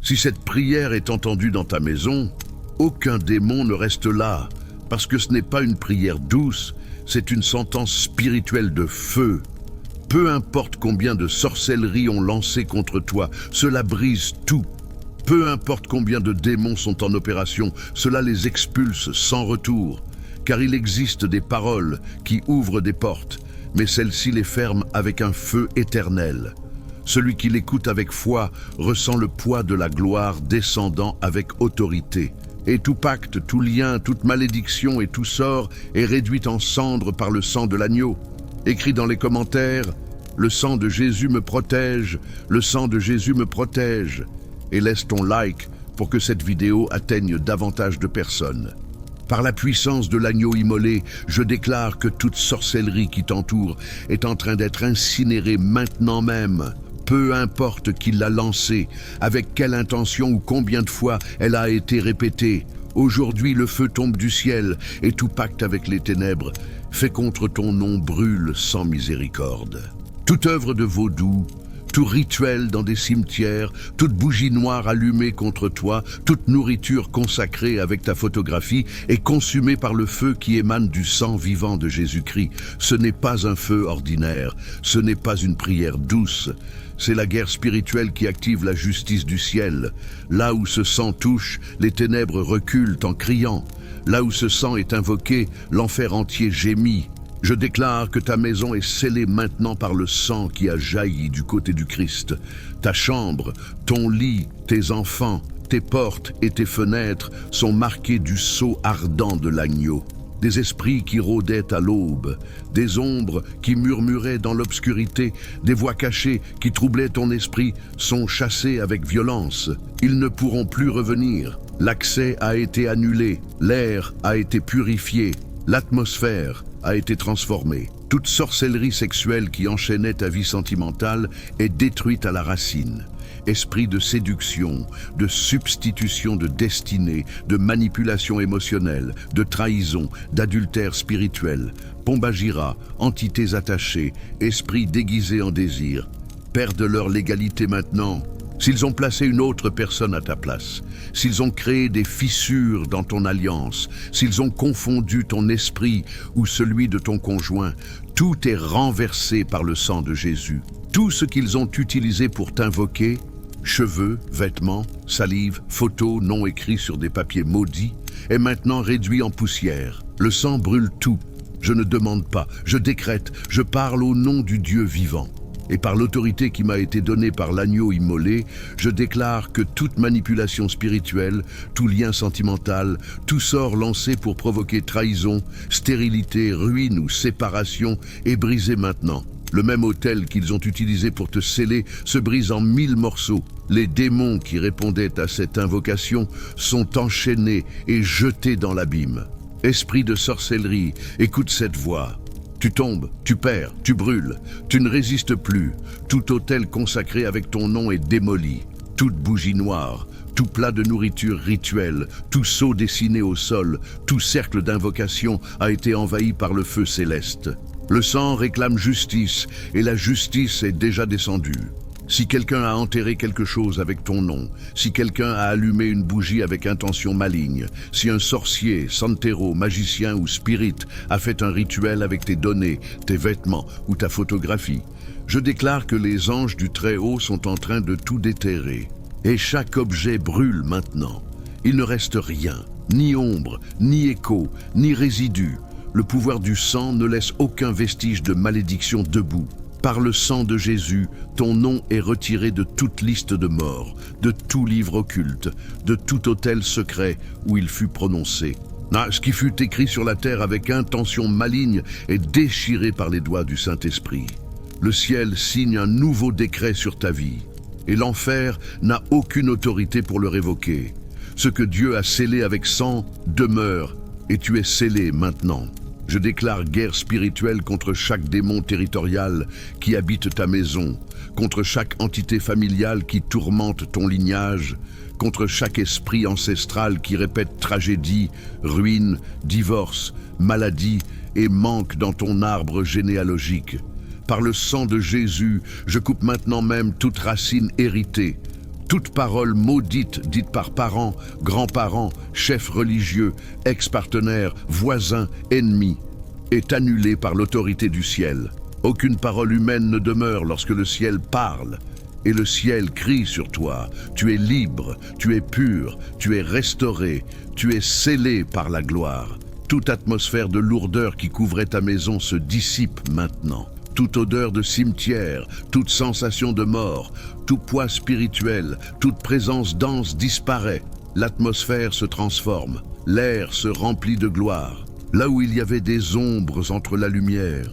Si cette prière est entendue dans ta maison, aucun démon ne reste là, parce que ce n'est pas une prière douce, c'est une sentence spirituelle de feu. Peu importe combien de sorcelleries ont lancé contre toi, cela brise tout. Peu importe combien de démons sont en opération, cela les expulse sans retour. Car il existe des paroles qui ouvrent des portes, mais celles-ci les ferment avec un feu éternel. Celui qui l'écoute avec foi ressent le poids de la gloire descendant avec autorité. Et tout pacte, tout lien, toute malédiction et tout sort est réduit en cendres par le sang de l'agneau. Écris dans les commentaires, « Le sang de Jésus me protège, le sang de Jésus me protège » et laisse ton like pour que cette vidéo atteigne davantage de personnes. Par la puissance de l'agneau immolé, je déclare que toute sorcellerie qui t'entoure est en train d'être incinérée maintenant même. Peu importe qui l'a lancée, avec quelle intention ou combien de fois elle a été répétée. Aujourd'hui, le feu tombe du ciel et tout pacte avec les ténèbres fait contre ton nom brûle sans miséricorde. Toute œuvre de vaudou, tout rituel dans des cimetières, toute bougie noire allumée contre toi, toute nourriture consacrée avec ta photographie est consumée par le feu qui émane du sang vivant de Jésus-Christ. Ce n'est pas un feu ordinaire, ce n'est pas une prière douce. C'est la guerre spirituelle qui active la justice du ciel. Là où ce sang touche, les ténèbres reculent en criant. Là où ce sang est invoqué, l'enfer entier gémit. Je déclare que ta maison est scellée maintenant par le sang qui a jailli du côté du Christ. Ta chambre, ton lit, tes enfants, tes portes et tes fenêtres sont marqués du sceau ardent de l'agneau. Des esprits qui rôdaient à l'aube, des ombres qui murmuraient dans l'obscurité, des voix cachées qui troublaient ton esprit sont chassés avec violence. Ils ne pourront plus revenir. L'accès a été annulé, l'air a été purifié, l'atmosphère a été transformée. Toute sorcellerie sexuelle qui enchaînait ta vie sentimentale est détruite à la racine. Esprit de séduction, de substitution de destinée, de manipulation émotionnelle, de trahison, d'adultère spirituel, Pombagira, entités attachées, esprits déguisés en désir, perdent leur légalité maintenant. S'ils ont placé une autre personne à ta place, s'ils ont créé des fissures dans ton alliance, s'ils ont confondu ton esprit ou celui de ton conjoint, tout est renversé par le sang de Jésus. Tout ce qu'ils ont utilisé pour t'invoquer, cheveux, vêtements, salive, photos, noms écrits sur des papiers maudits, est maintenant réduit en poussière. Le sang brûle tout. Je ne demande pas, je décrète, je parle au nom du Dieu vivant. Et par l'autorité qui m'a été donnée par l'agneau immolé, je déclare que toute manipulation spirituelle, tout lien sentimental, tout sort lancé pour provoquer trahison, stérilité, ruine ou séparation est brisé maintenant. Le même autel qu'ils ont utilisé pour te sceller se brise en 1000 morceaux. Les démons qui répondaient à cette invocation sont enchaînés et jetés dans l'abîme. Esprit de sorcellerie, écoute cette voix. Tu tombes, tu perds, tu brûles, tu ne résistes plus. Tout autel consacré avec ton nom est démoli. Toute bougie noire, tout plat de nourriture rituelle, tout seau dessiné au sol, tout cercle d'invocation a été envahi par le feu céleste. Le sang réclame justice et la justice est déjà descendue. Si quelqu'un a enterré quelque chose avec ton nom, si quelqu'un a allumé une bougie avec intention maligne, si un sorcier, santero, magicien ou spirit a fait un rituel avec tes données, tes vêtements ou ta photographie, je déclare que les anges du Très-Haut sont en train de tout déterrer. Et chaque objet brûle maintenant. Il ne reste rien, ni ombre, ni écho, ni résidu. Le pouvoir du sang ne laisse aucun vestige de malédiction debout. Par le sang de Jésus, ton nom est retiré de toute liste de morts, de tout livre occulte, de tout autel secret où il fut prononcé. Ce qui fut écrit sur la terre avec intention maligne est déchiré par les doigts du Saint-Esprit. Le ciel signe un nouveau décret sur ta vie, et l'enfer n'a aucune autorité pour le révoquer. Ce que Dieu a scellé avec sang demeure, et tu es scellé maintenant. Je déclare guerre spirituelle contre chaque démon territorial qui habite ta maison, contre chaque entité familiale qui tourmente ton lignage, contre chaque esprit ancestral qui répète tragédie, ruine, divorce, maladie et manque dans ton arbre généalogique. Par le sang de Jésus, je coupe maintenant même toute racine héritée, Toute parole maudite dite par parents, grands-parents, chefs religieux, ex-partenaires, voisins, ennemis, est annulée par l'autorité du ciel. Aucune parole humaine ne demeure lorsque le ciel parle. Et le ciel crie sur toi. Tu es libre, tu es pur, tu es restauré, tu es scellé par la gloire. Toute atmosphère de lourdeur qui couvrait ta maison se dissipe maintenant. Toute odeur de cimetière, toute sensation de mort, tout poids spirituel, toute présence dense disparaît. L'atmosphère se transforme, l'air se remplit de gloire. Là où il y avait des ombres entre la lumière,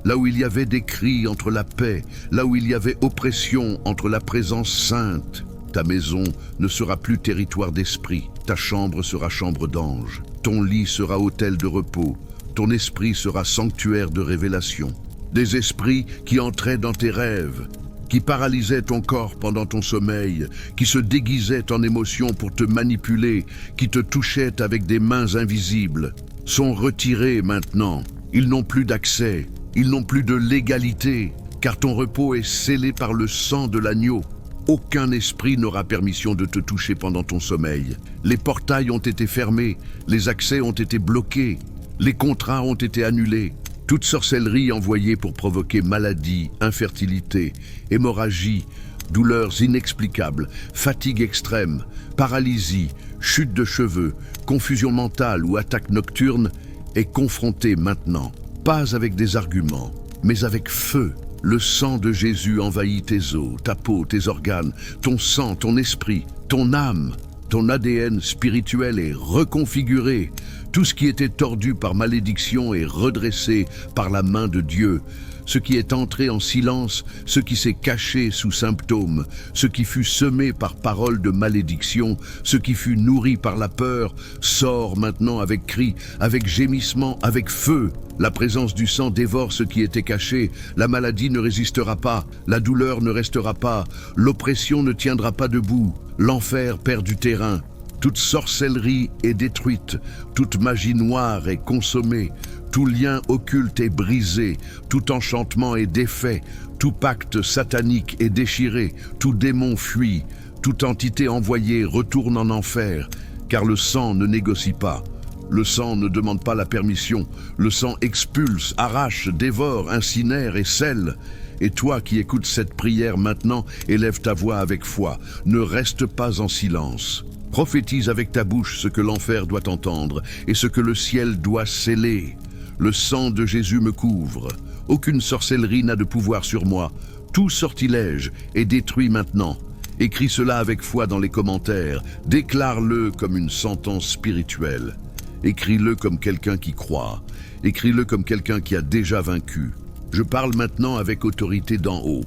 là où il y avait des cris entre la paix, là où il y avait oppression entre la présence sainte, ta maison ne sera plus territoire d'esprit, ta chambre sera chambre d'ange, ton lit sera autel de repos, ton esprit sera sanctuaire de révélation. Des esprits qui entraient dans tes rêves, qui paralysaient ton corps pendant ton sommeil, qui se déguisaient en émotions pour te manipuler, qui te touchaient avec des mains invisibles, sont retirés maintenant. Ils n'ont plus d'accès, ils n'ont plus de légalité, car ton repos est scellé par le sang de l'agneau. Aucun esprit n'aura permission de te toucher pendant ton sommeil. Les portails ont été fermés, les accès ont été bloqués, les contrats ont été annulés. Toute sorcellerie envoyée pour provoquer maladie, infertilité, hémorragie, douleurs inexplicables, fatigue extrême, paralysie, chute de cheveux, confusion mentale ou attaque nocturne est confrontée maintenant. Pas avec des arguments, mais avec feu. Le sang de Jésus envahit tes os, ta peau, tes organes, ton sang, ton esprit, ton âme. Ton ADN spirituel est reconfiguré. Tout ce qui était tordu par malédiction est redressé par la main de Dieu. Ce qui est entré en silence, ce qui s'est caché sous symptômes, ce qui fut semé par parole de malédiction, ce qui fut nourri par la peur, sort maintenant avec cri, avec gémissement, avec feu. La présence du sang dévore ce qui était caché. La maladie ne résistera pas, la douleur ne restera pas, l'oppression ne tiendra pas debout. L'enfer perd du terrain. Toute sorcellerie est détruite, toute magie noire est consommée, tout lien occulte est brisé, tout enchantement est défait, tout pacte satanique est déchiré, tout démon fuit, toute entité envoyée retourne en enfer, car le sang ne négocie pas. Le sang ne demande pas la permission, le sang expulse, arrache, dévore, incinère et scelle. Et toi qui écoutes cette prière maintenant, élève ta voix avec foi, ne reste pas en silence. Prophétise avec ta bouche ce que l'enfer doit entendre et ce que le ciel doit sceller. Le sang de Jésus me couvre. Aucune sorcellerie n'a de pouvoir sur moi. Tout sortilège est détruit maintenant. Écris cela avec foi dans les commentaires. Déclare-le comme une sentence spirituelle. Écris-le comme quelqu'un qui croit. Écris-le comme quelqu'un qui a déjà vaincu. Je parle maintenant avec autorité d'en haut.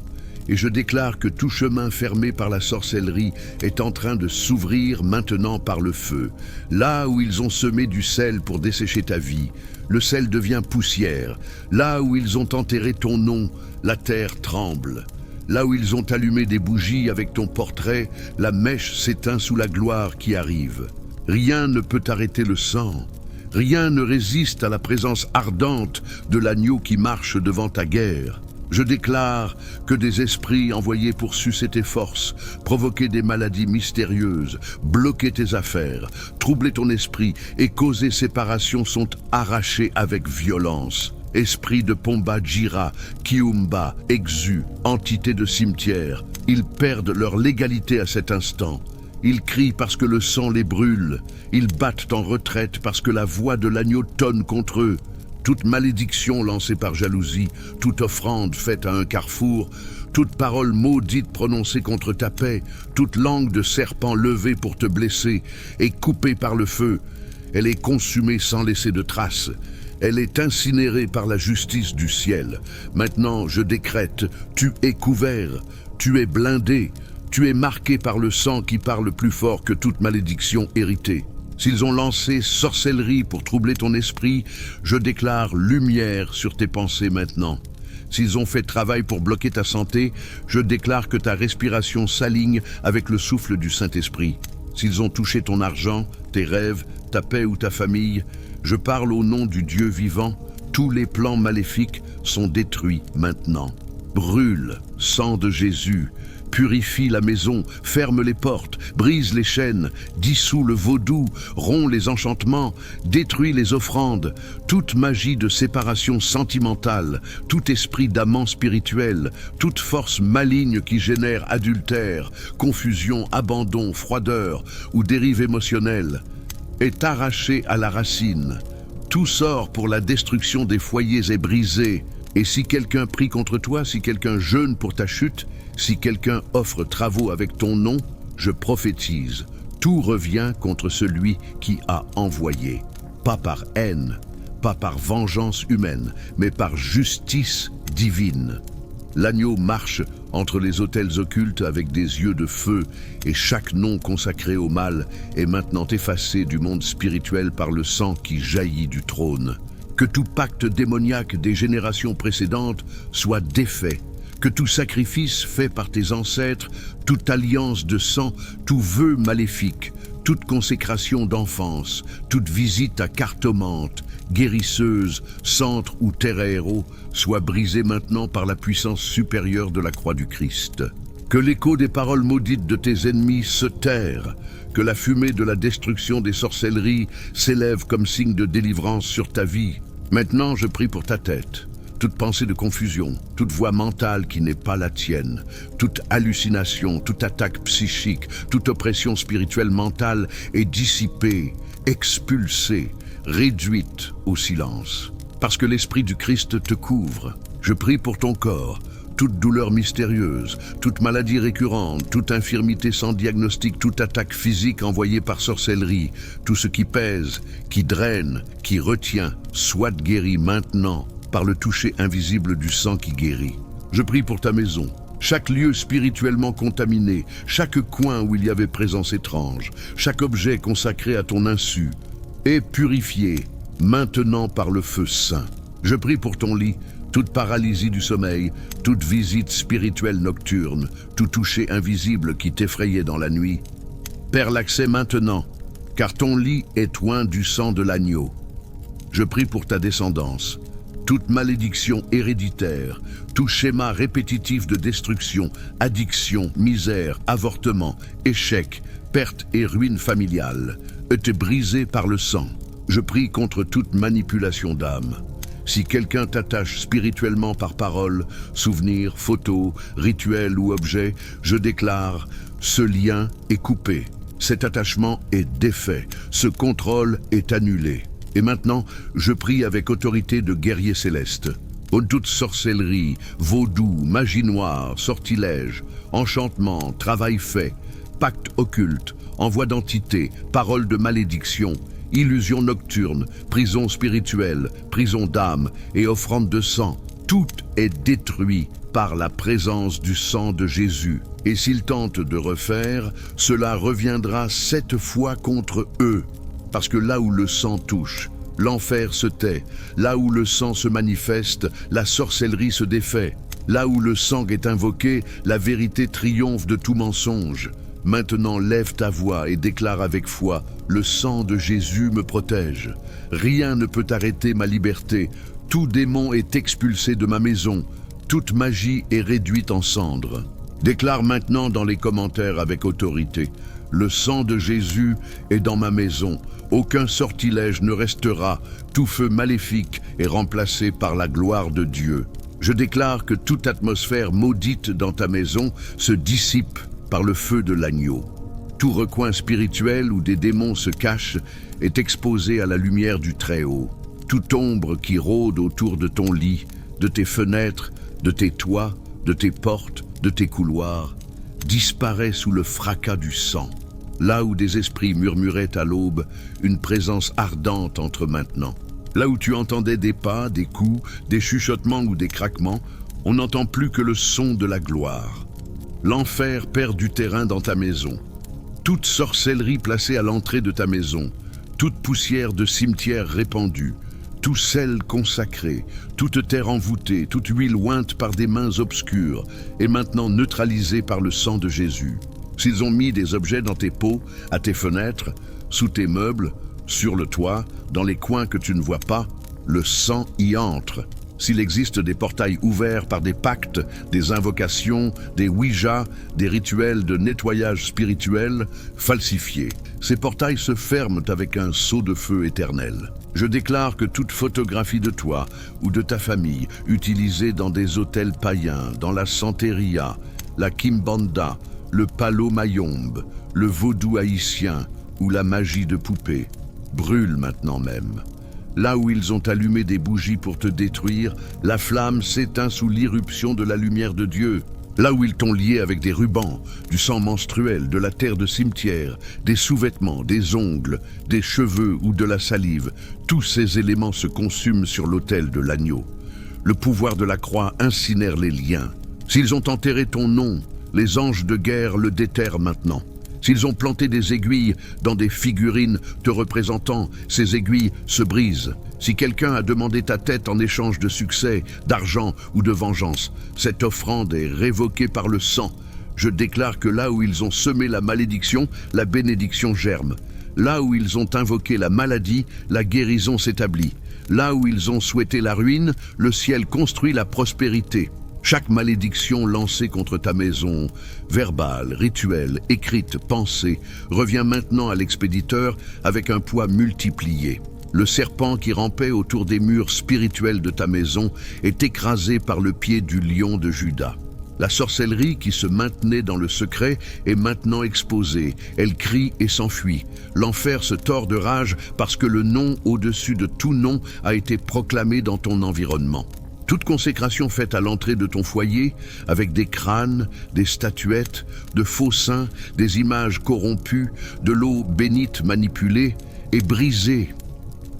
Et je déclare que tout chemin fermé par la sorcellerie est en train de s'ouvrir maintenant par le feu. Là où ils ont semé du sel pour dessécher ta vie, le sel devient poussière. Là où ils ont enterré ton nom, la terre tremble. Là où ils ont allumé des bougies avec ton portrait, la mèche s'éteint sous la gloire qui arrive. Rien ne peut arrêter le sang. Rien ne résiste à la présence ardente de l'agneau qui marche devant ta guerre. Je déclare que des esprits envoyés pour sucer tes forces, provoquer des maladies mystérieuses, bloquer tes affaires, troubler ton esprit et causer séparation sont arrachés avec violence. Esprits de Pomba Gira, Kiumba, Exu, entités de cimetière, ils perdent leur légalité à cet instant. Ils crient parce que le sang les brûle. Ils battent en retraite parce que la voix de l'agneau tonne contre eux. Toute malédiction lancée par jalousie, toute offrande faite à un carrefour, toute parole maudite prononcée contre ta paix, toute langue de serpent levée pour te blesser est coupée par le feu. Elle est consumée sans laisser de traces. Elle est incinérée par la justice du ciel. Maintenant, je décrète, tu es couvert, tu es blindé, tu es marqué par le sang qui parle plus fort que toute malédiction héritée. S'ils ont lancé sorcellerie pour troubler ton esprit, je déclare lumière sur tes pensées maintenant. S'ils ont fait travail pour bloquer ta santé, je déclare que ta respiration s'aligne avec le souffle du Saint-Esprit. S'ils ont touché ton argent, tes rêves, ta paix ou ta famille, je parle au nom du Dieu vivant, tous les plans maléfiques sont détruits maintenant. Brûle, sang de Jésus, Purifie la maison, ferme les portes, brise les chaînes, dissout le vaudou, rompt les enchantements, détruit les offrandes, toute magie de séparation sentimentale, tout esprit d'amant spirituel, toute force maligne qui génère adultère, confusion, abandon, froideur ou dérive émotionnelle, est arraché à la racine. Tout sort pour la destruction des foyers est brisé. Et si quelqu'un prie contre toi, si quelqu'un jeûne pour ta chute, si quelqu'un offre travaux avec ton nom, je prophétise, tout revient contre celui qui a envoyé. Pas par haine, pas par vengeance humaine, mais par justice divine. L'agneau marche entre les autels occultes avec des yeux de feu, et chaque nom consacré au mal est maintenant effacé du monde spirituel par le sang qui jaillit du trône. Que tout pacte démoniaque des générations précédentes soit défait, que tout sacrifice fait par tes ancêtres, toute alliance de sang, tout vœu maléfique, toute consécration d'enfance, toute visite à cartomante, guérisseuse, centre ou terre-héros, soit brisée maintenant par la puissance supérieure de la croix du Christ. Que l'écho des paroles maudites de tes ennemis se terre, que la fumée de la destruction des sorcelleries s'élève comme signe de délivrance sur ta vie. Maintenant, je prie pour ta tête. Toute pensée de confusion, toute voix mentale qui n'est pas la tienne, toute hallucination, toute attaque psychique, toute oppression spirituelle mentale est dissipée, expulsée, réduite au silence. Parce que l'Esprit du Christ te couvre, je prie pour ton corps, toute douleur mystérieuse, toute maladie récurrente, toute infirmité sans diagnostic, toute attaque physique envoyée par sorcellerie, tout ce qui pèse, qui draine, qui retient, soit guéri maintenant par le toucher invisible du sang qui guérit. Je prie pour ta maison, chaque lieu spirituellement contaminé, chaque coin où il y avait présence étrange, chaque objet consacré à ton insu, est purifié maintenant par le feu saint. Je prie pour ton lit, toute paralysie du sommeil, toute visite spirituelle nocturne, tout toucher invisible qui t'effrayait dans la nuit. Perds l'accès maintenant, car ton lit est oint du sang de l'agneau. Je prie pour ta descendance. Toute malédiction héréditaire, tout schéma répétitif de destruction, addiction, misère, avortement, échec, perte et ruine familiale, est brisé par le sang. Je prie contre toute manipulation d'âme. Si quelqu'un t'attache spirituellement par parole, souvenir, photo, rituel ou objet, je déclare, ce lien est coupé. Cet attachement est défait. Ce contrôle est annulé. Et maintenant, je prie avec autorité de guerrier céleste. Ô toute sorcellerie, vaudou, magie noire, sortilège, enchantement, travail fait, pacte occulte, envoi d'entité, parole de malédiction, illusion nocturne, prison spirituelle, prison d'âme et offrande de sang, tout est détruit par la présence du sang de Jésus. Et s'ils tentent de refaire, cela reviendra 7 fois contre eux. Parce que là où le sang touche, l'enfer se tait. Là où le sang se manifeste, la sorcellerie se défait. Là où le sang est invoqué, la vérité triomphe de tout mensonge. Maintenant lève ta voix et déclare avec foi, le sang de Jésus me protège. Rien ne peut arrêter ma liberté. Tout démon est expulsé de ma maison. Toute magie est réduite en cendres. Déclare maintenant dans les commentaires avec autorité. Le sang de Jésus est dans ma maison. Aucun sortilège ne restera. Tout feu maléfique est remplacé par la gloire de Dieu. Je déclare que toute atmosphère maudite dans ta maison se dissipe par le feu de l'agneau. Tout recoin spirituel où des démons se cachent est exposé à la lumière du Très-Haut. Toute ombre qui rôde autour de ton lit, de tes fenêtres, de tes toits, de tes portes, de tes couloirs, disparaît sous le fracas du sang. Là où des esprits murmuraient à l'aube, une présence ardente entre maintenant. Là où tu entendais des pas, des coups, des chuchotements ou des craquements, on n'entend plus que le son de la gloire. L'enfer perd du terrain dans ta maison. Toute sorcellerie placée à l'entrée de ta maison, toute poussière de cimetière répandue, tout sel consacré, toute terre envoûtée, toute huile ointe par des mains obscures, est maintenant neutralisée par le sang de Jésus. S'ils ont mis des objets dans tes pots, à tes fenêtres, sous tes meubles, sur le toit, dans les coins que tu ne vois pas, le sang y entre. S'il existe des portails ouverts par des pactes, des invocations, des Ouija, des rituels de nettoyage spirituel falsifiés, ces portails se ferment avec un sceau de feu éternel. Je déclare que toute photographie de toi ou de ta famille utilisée dans des hôtels païens, dans la santeria, la kimbanda, le palo mayombe, le vaudou haïtien ou la magie de poupée brûle maintenant même. Là où ils ont allumé des bougies pour te détruire, la flamme s'éteint sous l'irruption de la lumière de Dieu. Là où ils t'ont lié avec des rubans, du sang menstruel, de la terre de cimetière, des sous-vêtements, des ongles, des cheveux ou de la salive, tous ces éléments se consument sur l'autel de l'agneau. Le pouvoir de la croix incinère les liens. S'ils ont enterré ton nom, les anges de guerre le déterrent maintenant. S'ils ont planté des aiguilles dans des figurines te représentant, ces aiguilles se brisent. Si quelqu'un a demandé ta tête en échange de succès, d'argent ou de vengeance, cette offrande est révoquée par le sang. Je déclare que là où ils ont semé la malédiction, la bénédiction germe. Là où ils ont invoqué la maladie, la guérison s'établit. Là où ils ont souhaité la ruine, le ciel construit la prospérité. Chaque malédiction lancée contre ta maison, verbale, rituelle, écrite, pensée, revient maintenant à l'expéditeur avec un poids multiplié. Le serpent qui rampait autour des murs spirituels de ta maison est écrasé par le pied du lion de Juda. La sorcellerie qui se maintenait dans le secret est maintenant exposée. Elle crie et s'enfuit. L'enfer se tord de rage parce que le nom au-dessus de tout nom a été proclamé dans ton environnement. Toute consécration faite à l'entrée de ton foyer, avec des crânes, des statuettes, de faux saints, des images corrompues, de l'eau bénite manipulée, est brisée.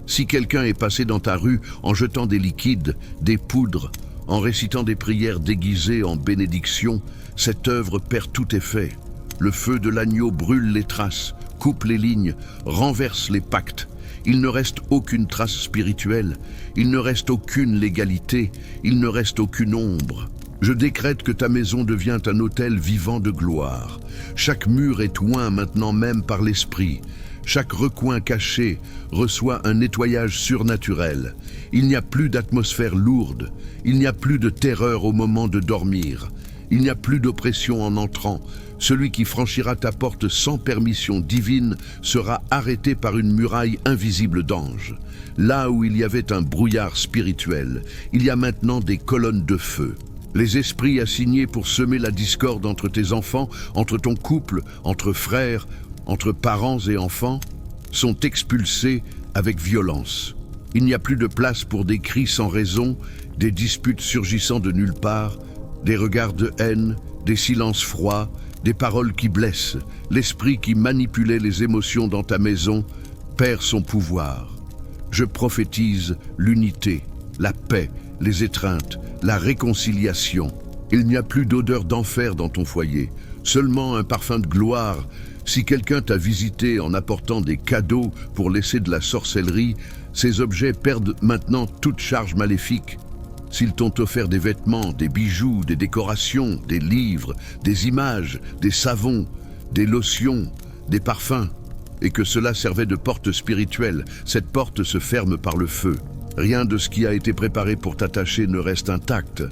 Si quelqu'un est passé dans ta rue en jetant des liquides, des poudres, en récitant des prières déguisées en bénédiction, cette œuvre perd tout effet. Le feu de l'agneau brûle les traces, coupe les lignes, renverse les pactes. Il ne reste aucune trace spirituelle, il ne reste aucune légalité, il ne reste aucune ombre. Je décrète que ta maison devient un autel vivant de gloire. Chaque mur est oint maintenant même par l'esprit. Chaque recoin caché reçoit un nettoyage surnaturel. Il n'y a plus d'atmosphère lourde, il n'y a plus de terreur au moment de dormir. Il n'y a plus d'oppression en entrant. Celui qui franchira ta porte sans permission divine sera arrêté par une muraille invisible d'anges. Là où il y avait un brouillard spirituel, il y a maintenant des colonnes de feu. Les esprits assignés pour semer la discorde entre tes enfants, entre ton couple, entre frères, entre parents et enfants, sont expulsés avec violence. Il n'y a plus de place pour des cris sans raison, des disputes surgissant de nulle part, des regards de haine, des silences froids, des paroles qui blessent. L'esprit qui manipulait les émotions dans ta maison perd son pouvoir. Je prophétise l'unité, la paix, les étreintes, la réconciliation. Il n'y a plus d'odeur d'enfer dans ton foyer, seulement un parfum de gloire. Si quelqu'un t'a visité en apportant des cadeaux pour laisser de la sorcellerie, ces objets perdent maintenant toute charge maléfique. S'ils t'ont offert des vêtements, des bijoux, des décorations, des livres, des images, des savons, des lotions, des parfums, et que cela servait de porte spirituelle, cette porte se ferme par le feu. Rien de ce qui a été préparé pour t'attacher ne reste intact.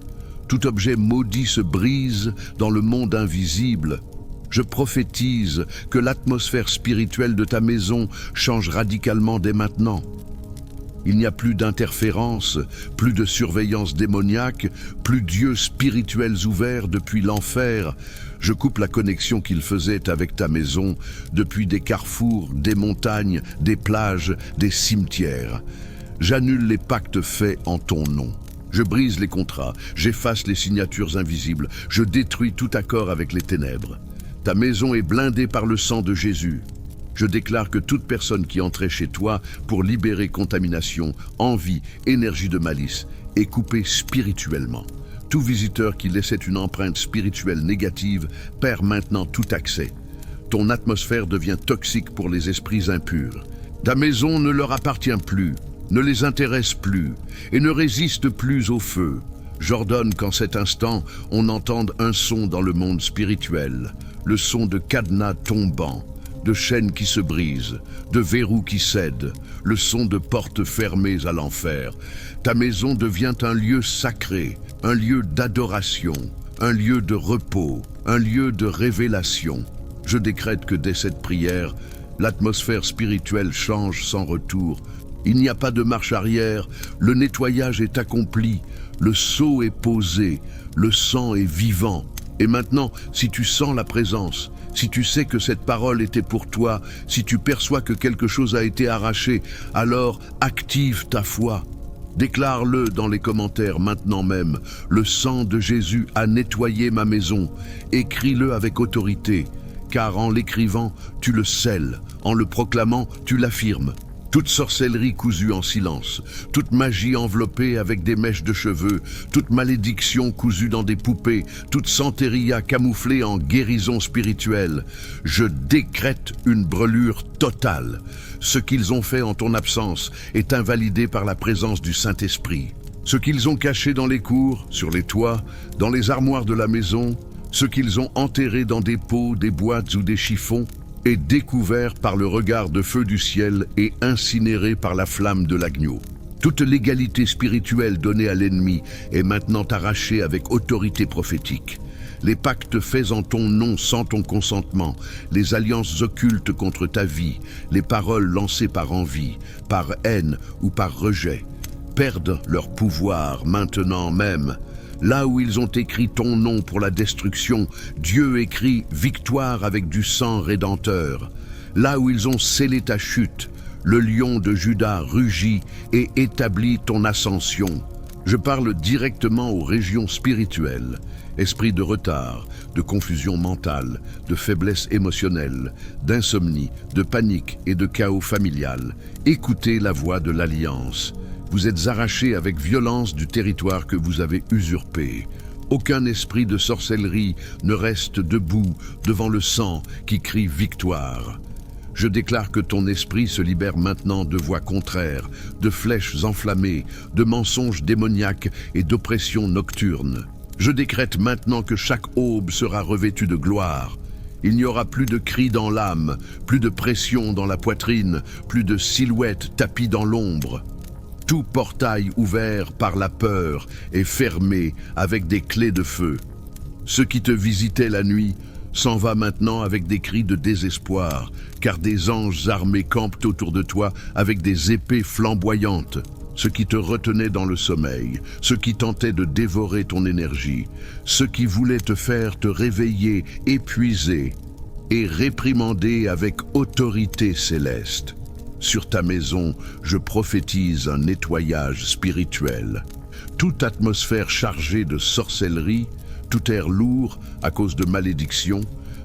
Tout objet maudit se brise dans le monde invisible. Je prophétise que l'atmosphère spirituelle de ta maison change radicalement dès maintenant. Il n'y a plus d'interférences, plus de surveillance démoniaque, plus d'yeux spirituels ouverts depuis l'enfer. Je coupe la connexion qu'il faisait avec ta maison depuis des carrefours, des montagnes, des plages, des cimetières. J'annule les pactes faits en ton nom. Je brise les contrats, j'efface les signatures invisibles, je détruis tout accord avec les ténèbres. Ta maison est blindée par le sang de Jésus. Je déclare que toute personne qui entrait chez toi pour libérer contamination, envie, énergie de malice est coupée spirituellement. Tout visiteur qui laissait une empreinte spirituelle négative perd maintenant tout accès. Ton atmosphère devient toxique pour les esprits impurs. Ta maison ne leur appartient plus, ne les intéresse plus et ne résiste plus au feu. J'ordonne qu'en cet instant, on entende un son dans le monde spirituel, le son de cadenas tombant, de chaînes qui se brisent, de verrous qui cèdent, le son de portes fermées à l'enfer. Ta maison devient un lieu sacré, un lieu d'adoration, un lieu de repos, un lieu de révélation. Je décrète que dès cette prière, l'atmosphère spirituelle change sans retour. Il n'y a pas de marche arrière, le nettoyage est accompli, le sceau est posé, le sang est vivant. Et maintenant, si tu sens la présence, si tu sais que cette parole était pour toi, si tu perçois que quelque chose a été arraché, alors active ta foi. Déclare-le dans les commentaires maintenant même. Le sang de Jésus a nettoyé ma maison. Écris-le avec autorité, car en l'écrivant, tu le scelles. En le proclamant, tu l'affirmes. Toute sorcellerie cousue en silence, toute magie enveloppée avec des mèches de cheveux, toute malédiction cousue dans des poupées, toute santeria camouflée en guérison spirituelle, je décrète une brûlure totale. Ce qu'ils ont fait en ton absence est invalidé par la présence du Saint-Esprit. Ce qu'ils ont caché dans les cours, sur les toits, dans les armoires de la maison, ce qu'ils ont enterré dans des pots, des boîtes ou des chiffons, est découvert par le regard de feu du ciel et incinéré par la flamme de l'agneau. Toute l'égalité spirituelle donnée à l'ennemi est maintenant arrachée avec autorité prophétique. Les pactes faits en ton nom sans ton consentement, les alliances occultes contre ta vie, les paroles lancées par envie, par haine ou par rejet, perdent leur pouvoir maintenant même. Là où ils ont écrit ton nom pour la destruction, Dieu écrit « victoire avec du sang rédempteur ». Là où ils ont scellé ta chute, le lion de Juda rugit et établit ton ascension. Je parle directement aux régions spirituelles, esprit de retard, de confusion mentale, de faiblesse émotionnelle, d'insomnie, de panique et de chaos familial. Écoutez la voix de l'Alliance. Vous êtes arrachés avec violence du territoire que vous avez usurpé. Aucun esprit de sorcellerie ne reste debout devant le sang qui crie victoire. Je déclare que ton esprit se libère maintenant de voix contraires, de flèches enflammées, de mensonges démoniaques et d'oppressions nocturnes. Je décrète maintenant que chaque aube sera revêtue de gloire. Il n'y aura plus de cris dans l'âme, plus de pression dans la poitrine, plus de silhouettes tapies dans l'ombre. Tout portail ouvert par la peur est fermé avec des clés de feu. Ce qui te visitait la nuit s'en va maintenant avec des cris de désespoir, car des anges armés campent autour de toi avec des épées flamboyantes. Ce qui te retenait dans le sommeil, ce qui tentait de dévorer ton énergie, ce qui voulait te faire te réveiller, épuisé et réprimandé avec autorité céleste. Sur ta maison, je prophétise un nettoyage spirituel. Toute atmosphère chargée de sorcellerie, tout air lourd à cause de malédictions,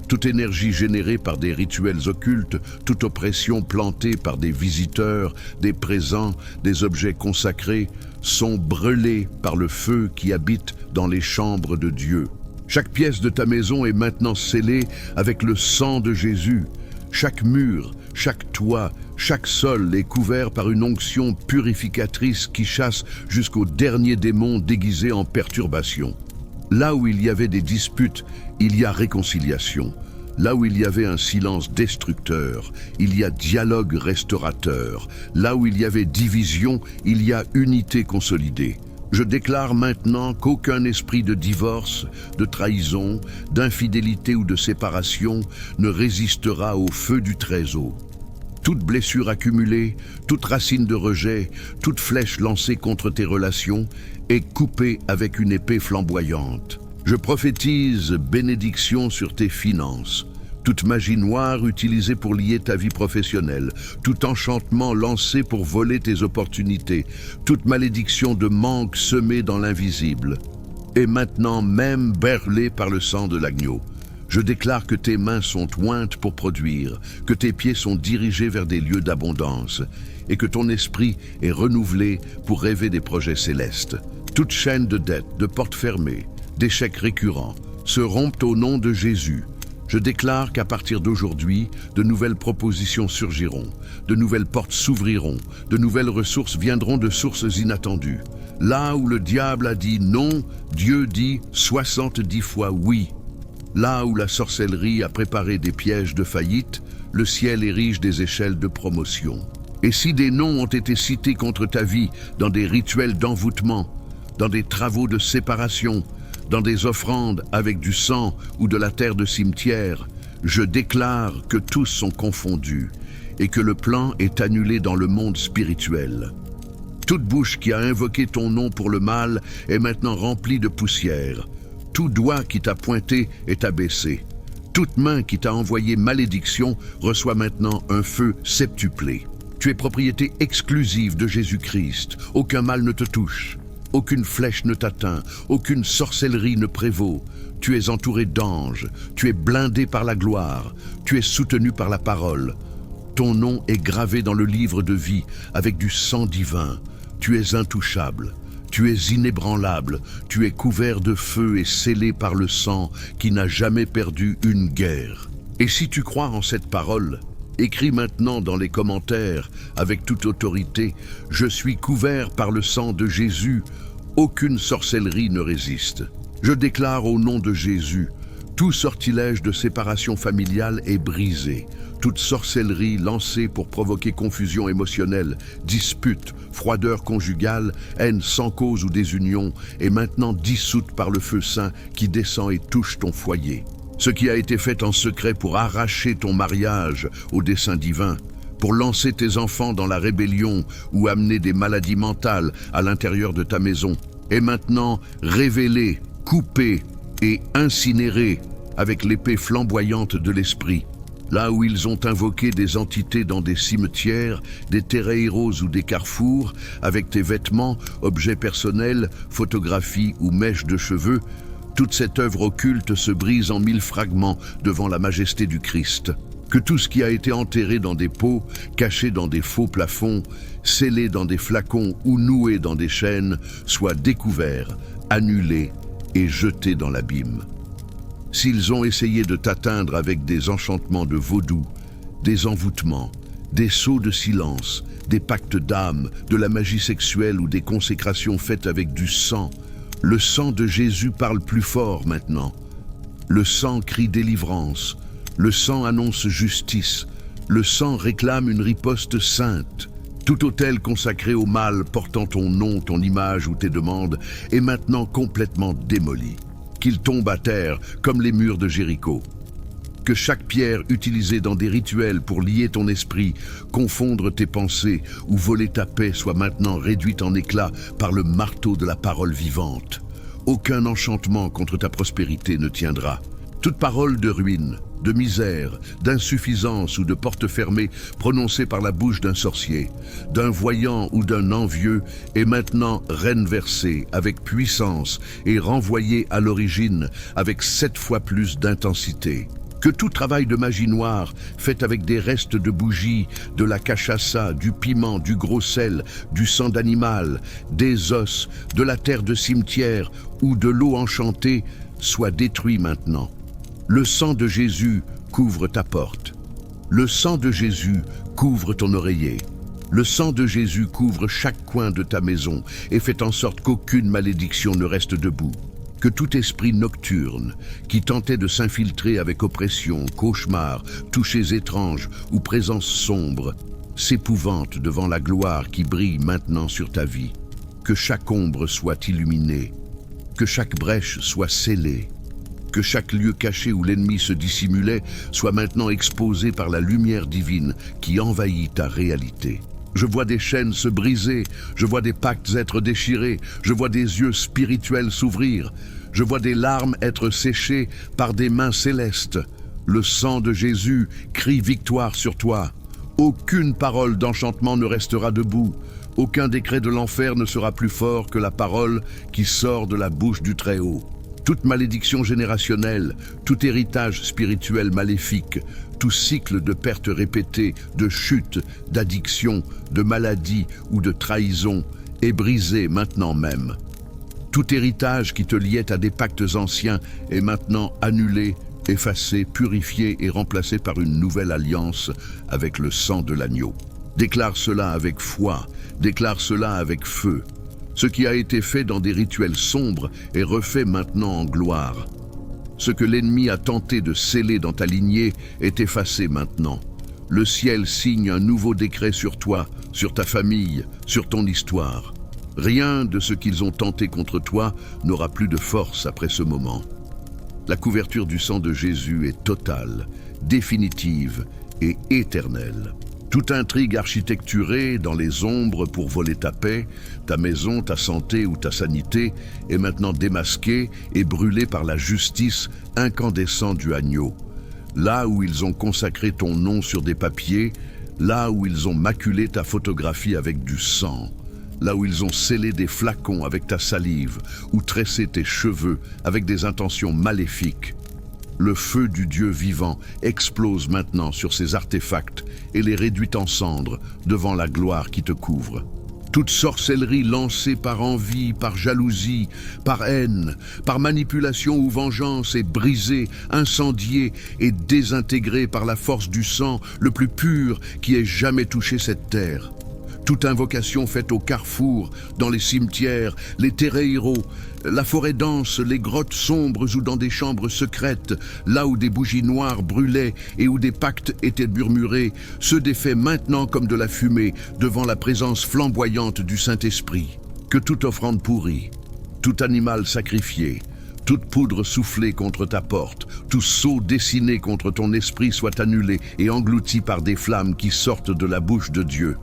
toute énergie générée par des rituels occultes, toute oppression plantée par des visiteurs, des présents, des objets consacrés, sont brûlés par le feu qui habite dans les chambres de Dieu. Chaque pièce de ta maison est maintenant scellée avec le sang de Jésus. Chaque mur, chaque toit, chaque sol est couvert par une onction purificatrice qui chasse jusqu'au dernier démon déguisé en perturbation. Là où il y avait des disputes, il y a réconciliation. Là où il y avait un silence destructeur, il y a dialogue restaurateur. Là où il y avait division, il y a unité consolidée. Je déclare maintenant qu'aucun esprit de divorce, de trahison, d'infidélité ou de séparation ne résistera au feu du Très-Haut. Toute blessure accumulée, toute racine de rejet, toute flèche lancée contre tes relations est coupée avec une épée flamboyante. Je prophétise bénédiction sur tes finances. Toute magie noire utilisée pour lier ta vie professionnelle, tout enchantement lancé pour voler tes opportunités, toute malédiction de manque semée dans l'invisible, est maintenant même berlée par le sang de l'agneau. Je déclare que tes mains sont ointes pour produire, que tes pieds sont dirigés vers des lieux d'abondance, et que ton esprit est renouvelé pour rêver des projets célestes. Toute chaîne de dettes, de portes fermées, d'échecs récurrents, se rompent au nom de Jésus. Je déclare qu'à partir d'aujourd'hui, de nouvelles propositions surgiront, de nouvelles portes s'ouvriront, de nouvelles ressources viendront de sources inattendues. Là où le diable a dit non, Dieu dit 70 fois oui. Là où la sorcellerie a préparé des pièges de faillite, le ciel érige des échelles de promotion. Et si des noms ont été cités contre ta vie dans des rituels d'envoûtement, dans des travaux de séparation, dans des offrandes avec du sang ou de la terre de cimetière, je déclare que tous sont confondus et que le plan est annulé dans le monde spirituel. Toute bouche qui a invoqué ton nom pour le mal est maintenant remplie de poussière. Tout doigt qui t'a pointé est abaissé. Toute main qui t'a envoyé malédiction reçoit maintenant un feu septuplé. Tu es propriété exclusive de Jésus-Christ. Aucun mal ne te touche. Aucune flèche ne t'atteint. Aucune sorcellerie ne prévaut. Tu es entouré d'anges. Tu es blindé par la gloire. Tu es soutenu par la parole. Ton nom est gravé dans le livre de vie avec du sang divin. Tu es intouchable. Tu es inébranlable, tu es couvert de feu et scellé par le sang qui n'a jamais perdu une guerre. Et si tu crois en cette parole, écris maintenant dans les commentaires, avec toute autorité, « Je suis couvert par le sang de Jésus, aucune sorcellerie ne résiste. » Je déclare au nom de Jésus, tout sortilège de séparation familiale est brisé. Toute sorcellerie lancée pour provoquer confusion émotionnelle, dispute, froideur conjugale, haine sans cause ou désunion est maintenant dissoute par le feu saint qui descend et touche ton foyer. Ce qui a été fait en secret pour arracher ton mariage au dessein divin, pour lancer tes enfants dans la rébellion ou amener des maladies mentales à l'intérieur de ta maison, est maintenant révélé, coupé et incinéré avec l'épée flamboyante de l'esprit. Là où ils ont invoqué des entités dans des cimetières, des terreiros ou des carrefours, avec tes vêtements, objets personnels, photographies ou mèches de cheveux, toute cette œuvre occulte se brise en 1000 fragments devant la majesté du Christ. Que tout ce qui a été enterré dans des pots, caché dans des faux plafonds, scellé dans des flacons ou noué dans des chaînes, soit découvert, annulé et jeté dans l'abîme. S'ils ont essayé de t'atteindre avec des enchantements de vaudou, des envoûtements, des sceaux de silence, des pactes d'âme, de la magie sexuelle ou des consécrations faites avec du sang, le sang de Jésus parle plus fort maintenant. Le sang crie délivrance, le sang annonce justice, le sang réclame une riposte sainte. Tout autel consacré au mal portant ton nom, ton image ou tes demandes est maintenant complètement démoli. Qu'il tombe à terre comme les murs de Jéricho. Que chaque pierre utilisée dans des rituels pour lier ton esprit, confondre tes pensées ou voler ta paix soit maintenant réduite en éclats par le marteau de la parole vivante. Aucun enchantement contre ta prospérité ne tiendra. Toute parole de ruine, de misère, d'insuffisance ou de porte fermée prononcée par la bouche d'un sorcier, d'un voyant ou d'un envieux est maintenant renversée avec puissance et renvoyée à l'origine avec 7 fois plus d'intensité. Que tout travail de magie noire, fait avec des restes de bougies, de la cachaça, du piment, du gros sel, du sang d'animal, des os, de la terre de cimetière ou de l'eau enchantée, soit détruit maintenant. Le sang de Jésus couvre ta porte. Le sang de Jésus couvre ton oreiller. Le sang de Jésus couvre chaque coin de ta maison et fait en sorte qu'aucune malédiction ne reste debout. Que tout esprit nocturne qui tentait de s'infiltrer avec oppression, cauchemar, touchés étranges ou présence sombre s'épouvante devant la gloire qui brille maintenant sur ta vie. Que chaque ombre soit illuminée. Que chaque brèche soit scellée. Que chaque lieu caché où l'ennemi se dissimulait soit maintenant exposé par la lumière divine qui envahit ta réalité. Je vois des chaînes se briser, je vois des pactes être déchirés, je vois des yeux spirituels s'ouvrir, je vois des larmes être séchées par des mains célestes. Le sang de Jésus crie victoire sur toi. Aucune parole d'enchantement ne restera debout. Aucun décret de l'enfer ne sera plus fort que la parole qui sort de la bouche du Très-Haut. Toute malédiction générationnelle, tout héritage spirituel maléfique, tout cycle de pertes répétées, de chutes, d'addiction, de maladie ou de trahison est brisé maintenant même. Tout héritage qui te liait à des pactes anciens est maintenant annulé, effacé, purifié et remplacé par une nouvelle alliance avec le sang de l'agneau. Déclare cela avec foi, déclare cela avec feu. Ce qui a été fait dans des rituels sombres est refait maintenant en gloire. Ce que l'ennemi a tenté de sceller dans ta lignée est effacé maintenant. Le ciel signe un nouveau décret sur toi, sur ta famille, sur ton histoire. Rien de ce qu'ils ont tenté contre toi n'aura plus de force après ce moment. La couverture du sang de Jésus est totale, définitive et éternelle. Toute intrigue architecturée dans les ombres pour voler ta paix, ta maison, ta santé ou ta sanité est maintenant démasquée et brûlée par la justice incandescente du agneau. Là où ils ont consacré ton nom sur des papiers, là où ils ont maculé ta photographie avec du sang, là où ils ont scellé des flacons avec ta salive ou tressé tes cheveux avec des intentions maléfiques. Le feu du Dieu vivant explose maintenant sur ces artefacts et les réduit en cendres devant la gloire qui te couvre. Toute sorcellerie lancée par envie, par jalousie, par haine, par manipulation ou vengeance est brisée, incendiée et désintégrée par la force du sang le plus pur qui ait jamais touché cette terre. Toute invocation faite au carrefour, dans les cimetières, les terreiros, la forêt dense, les grottes sombres ou dans des chambres secrètes, là où des bougies noires brûlaient et où des pactes étaient murmurés, se défait maintenant comme de la fumée devant la présence flamboyante du Saint-Esprit. Que toute offrande pourrie, tout animal sacrifié, toute poudre soufflée contre ta porte, tout sceau dessiné contre ton esprit soit annulé et englouti par des flammes qui sortent de la bouche de Dieu.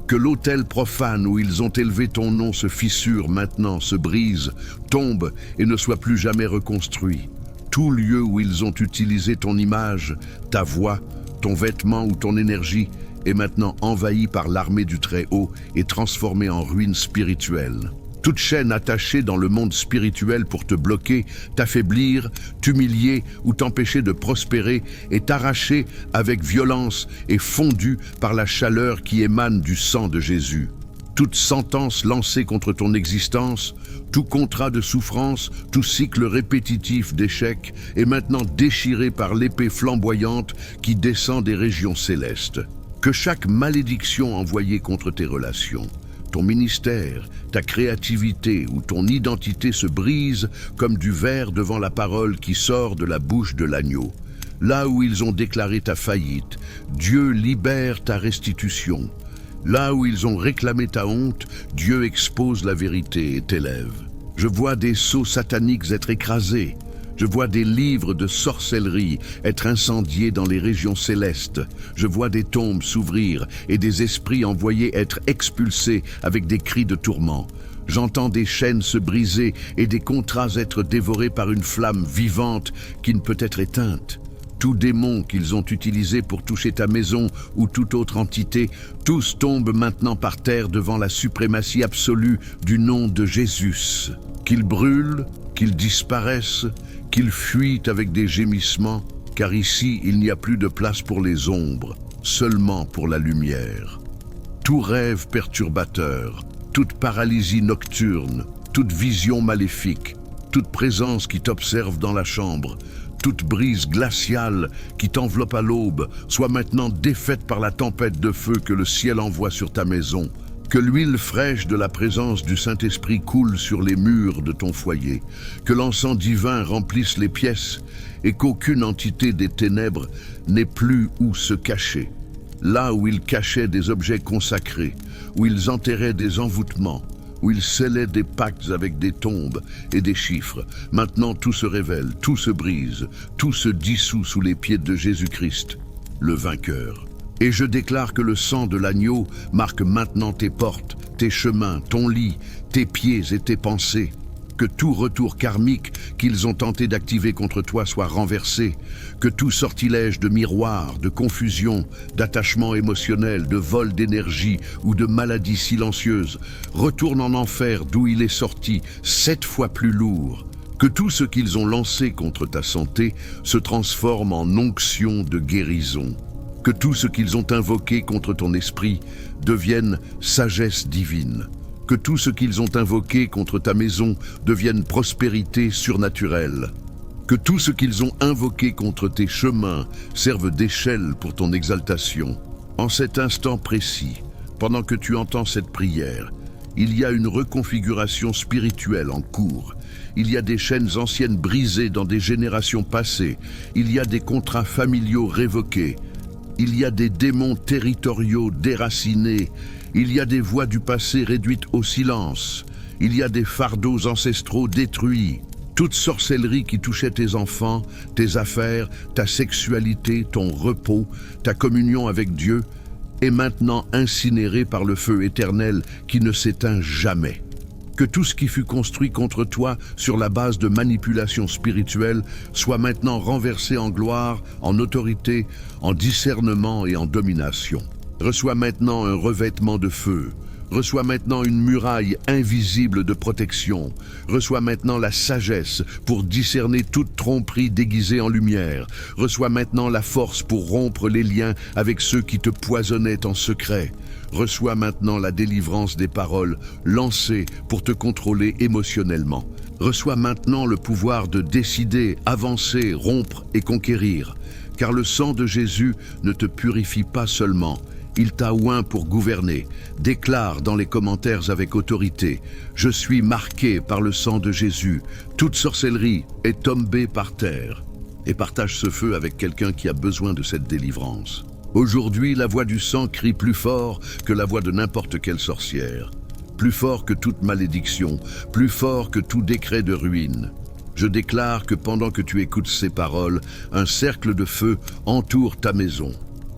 Que l'autel profane où ils ont élevé ton nom se fissure maintenant, se brise, tombe et ne soit plus jamais reconstruit. Tout lieu où ils ont utilisé ton image, ta voix, ton vêtement ou ton énergie est maintenant envahi par l'armée du Très-Haut et transformé en ruine spirituelle. Toute chaîne attachée dans le monde spirituel pour te bloquer, t'affaiblir, t'humilier ou t'empêcher de prospérer est arrachée avec violence et fondue par la chaleur qui émane du sang de Jésus. Toute sentence lancée contre ton existence, tout contrat de souffrance, tout cycle répétitif d'échecs est maintenant déchiré par l'épée flamboyante qui descend des régions célestes. Que chaque malédiction envoyée contre tes relations, ton ministère, ta créativité ou ton identité se brise comme du verre devant la parole qui sort de la bouche de l'agneau. Là où ils ont déclaré ta faillite, Dieu libère ta restitution. Là où ils ont réclamé ta honte, Dieu expose la vérité et t'élève. Je vois des sceaux sataniques être écrasés. Je vois des livres de sorcellerie être incendiés dans les régions célestes. Je vois des tombes s'ouvrir et des esprits envoyés être expulsés avec des cris de tourment. J'entends des chaînes se briser et des contrats être dévorés par une flamme vivante qui ne peut être éteinte. Tout démon qu'ils ont utilisé pour toucher ta maison ou toute autre entité, tous tombent maintenant par terre devant la suprématie absolue du nom de Jésus. Qu'ils brûlent, qu'ils disparaissent, qu'ils fuient avec des gémissements, car ici il n'y a plus de place pour les ombres, seulement pour la lumière. Tout rêve perturbateur, toute paralysie nocturne, toute vision maléfique, toute présence qui t'observe dans la chambre, toute brise glaciale qui t'enveloppe à l'aube, soit maintenant défaite par la tempête de feu que le ciel envoie sur ta maison. Que l'huile fraîche de la présence du Saint-Esprit coule sur les murs de ton foyer, que l'encens divin remplisse les pièces et qu'aucune entité des ténèbres n'ait plus où se cacher. Là où ils cachaient des objets consacrés, où ils enterraient des envoûtements, où ils scellaient des pactes avec des tombes et des chiffres, maintenant tout se révèle, tout se brise, tout se dissout sous les pieds de Jésus-Christ, le vainqueur. Et je déclare que le sang de l'agneau marque maintenant tes portes, tes chemins, ton lit, tes pieds et tes pensées. Que tout retour karmique qu'ils ont tenté d'activer contre toi soit renversé. Que tout sortilège de miroir, de confusion, d'attachement émotionnel, de vol d'énergie ou de maladie silencieuse retourne en enfer d'où il est sorti 7 fois plus lourd. Que tout ce qu'ils ont lancé contre ta santé se transforme en onction de guérison. Que tout ce qu'ils ont invoqué contre ton esprit devienne sagesse divine. Que tout ce qu'ils ont invoqué contre ta maison devienne prospérité surnaturelle. Que tout ce qu'ils ont invoqué contre tes chemins serve d'échelle pour ton exaltation. En cet instant précis, pendant que tu entends cette prière, il y a une reconfiguration spirituelle en cours. Il y a des chaînes anciennes brisées dans des générations passées. Il y a des contrats familiaux révoqués. il y a des démons territoriaux déracinés, il y a des voix du passé réduites au silence, il y a des fardeaux ancestraux détruits. Toute sorcellerie qui touchait tes enfants, tes affaires, ta sexualité, ton repos, ta communion avec Dieu, est maintenant incinérée par le feu éternel qui ne s'éteint jamais. Que tout ce qui fut construit contre toi sur la base de manipulation spirituelle soit maintenant renversé en gloire, en autorité, en discernement et en domination. Reçois maintenant un revêtement de feu. Reçois maintenant une muraille invisible de protection. Reçois maintenant la sagesse pour discerner toute tromperie déguisée en lumière. Reçois maintenant la force pour rompre les liens avec ceux qui te poisonnaient en secret. Reçois maintenant la délivrance des paroles lancées pour te contrôler émotionnellement. Reçois maintenant le pouvoir de décider, avancer, rompre et conquérir. Car le sang de Jésus ne te purifie pas seulement, il t'a oint pour gouverner. Déclare dans les commentaires avec autorité: je suis marqué par le sang de Jésus. Toute sorcellerie est tombée par terre. Et partage ce feu avec quelqu'un qui a besoin de cette délivrance. Aujourd'hui, la voix du sang crie plus fort que la voix de n'importe quelle sorcière. Plus fort que toute malédiction, plus fort que tout décret de ruine. Je déclare que pendant que tu écoutes ces paroles, un cercle de feu entoure ta maison.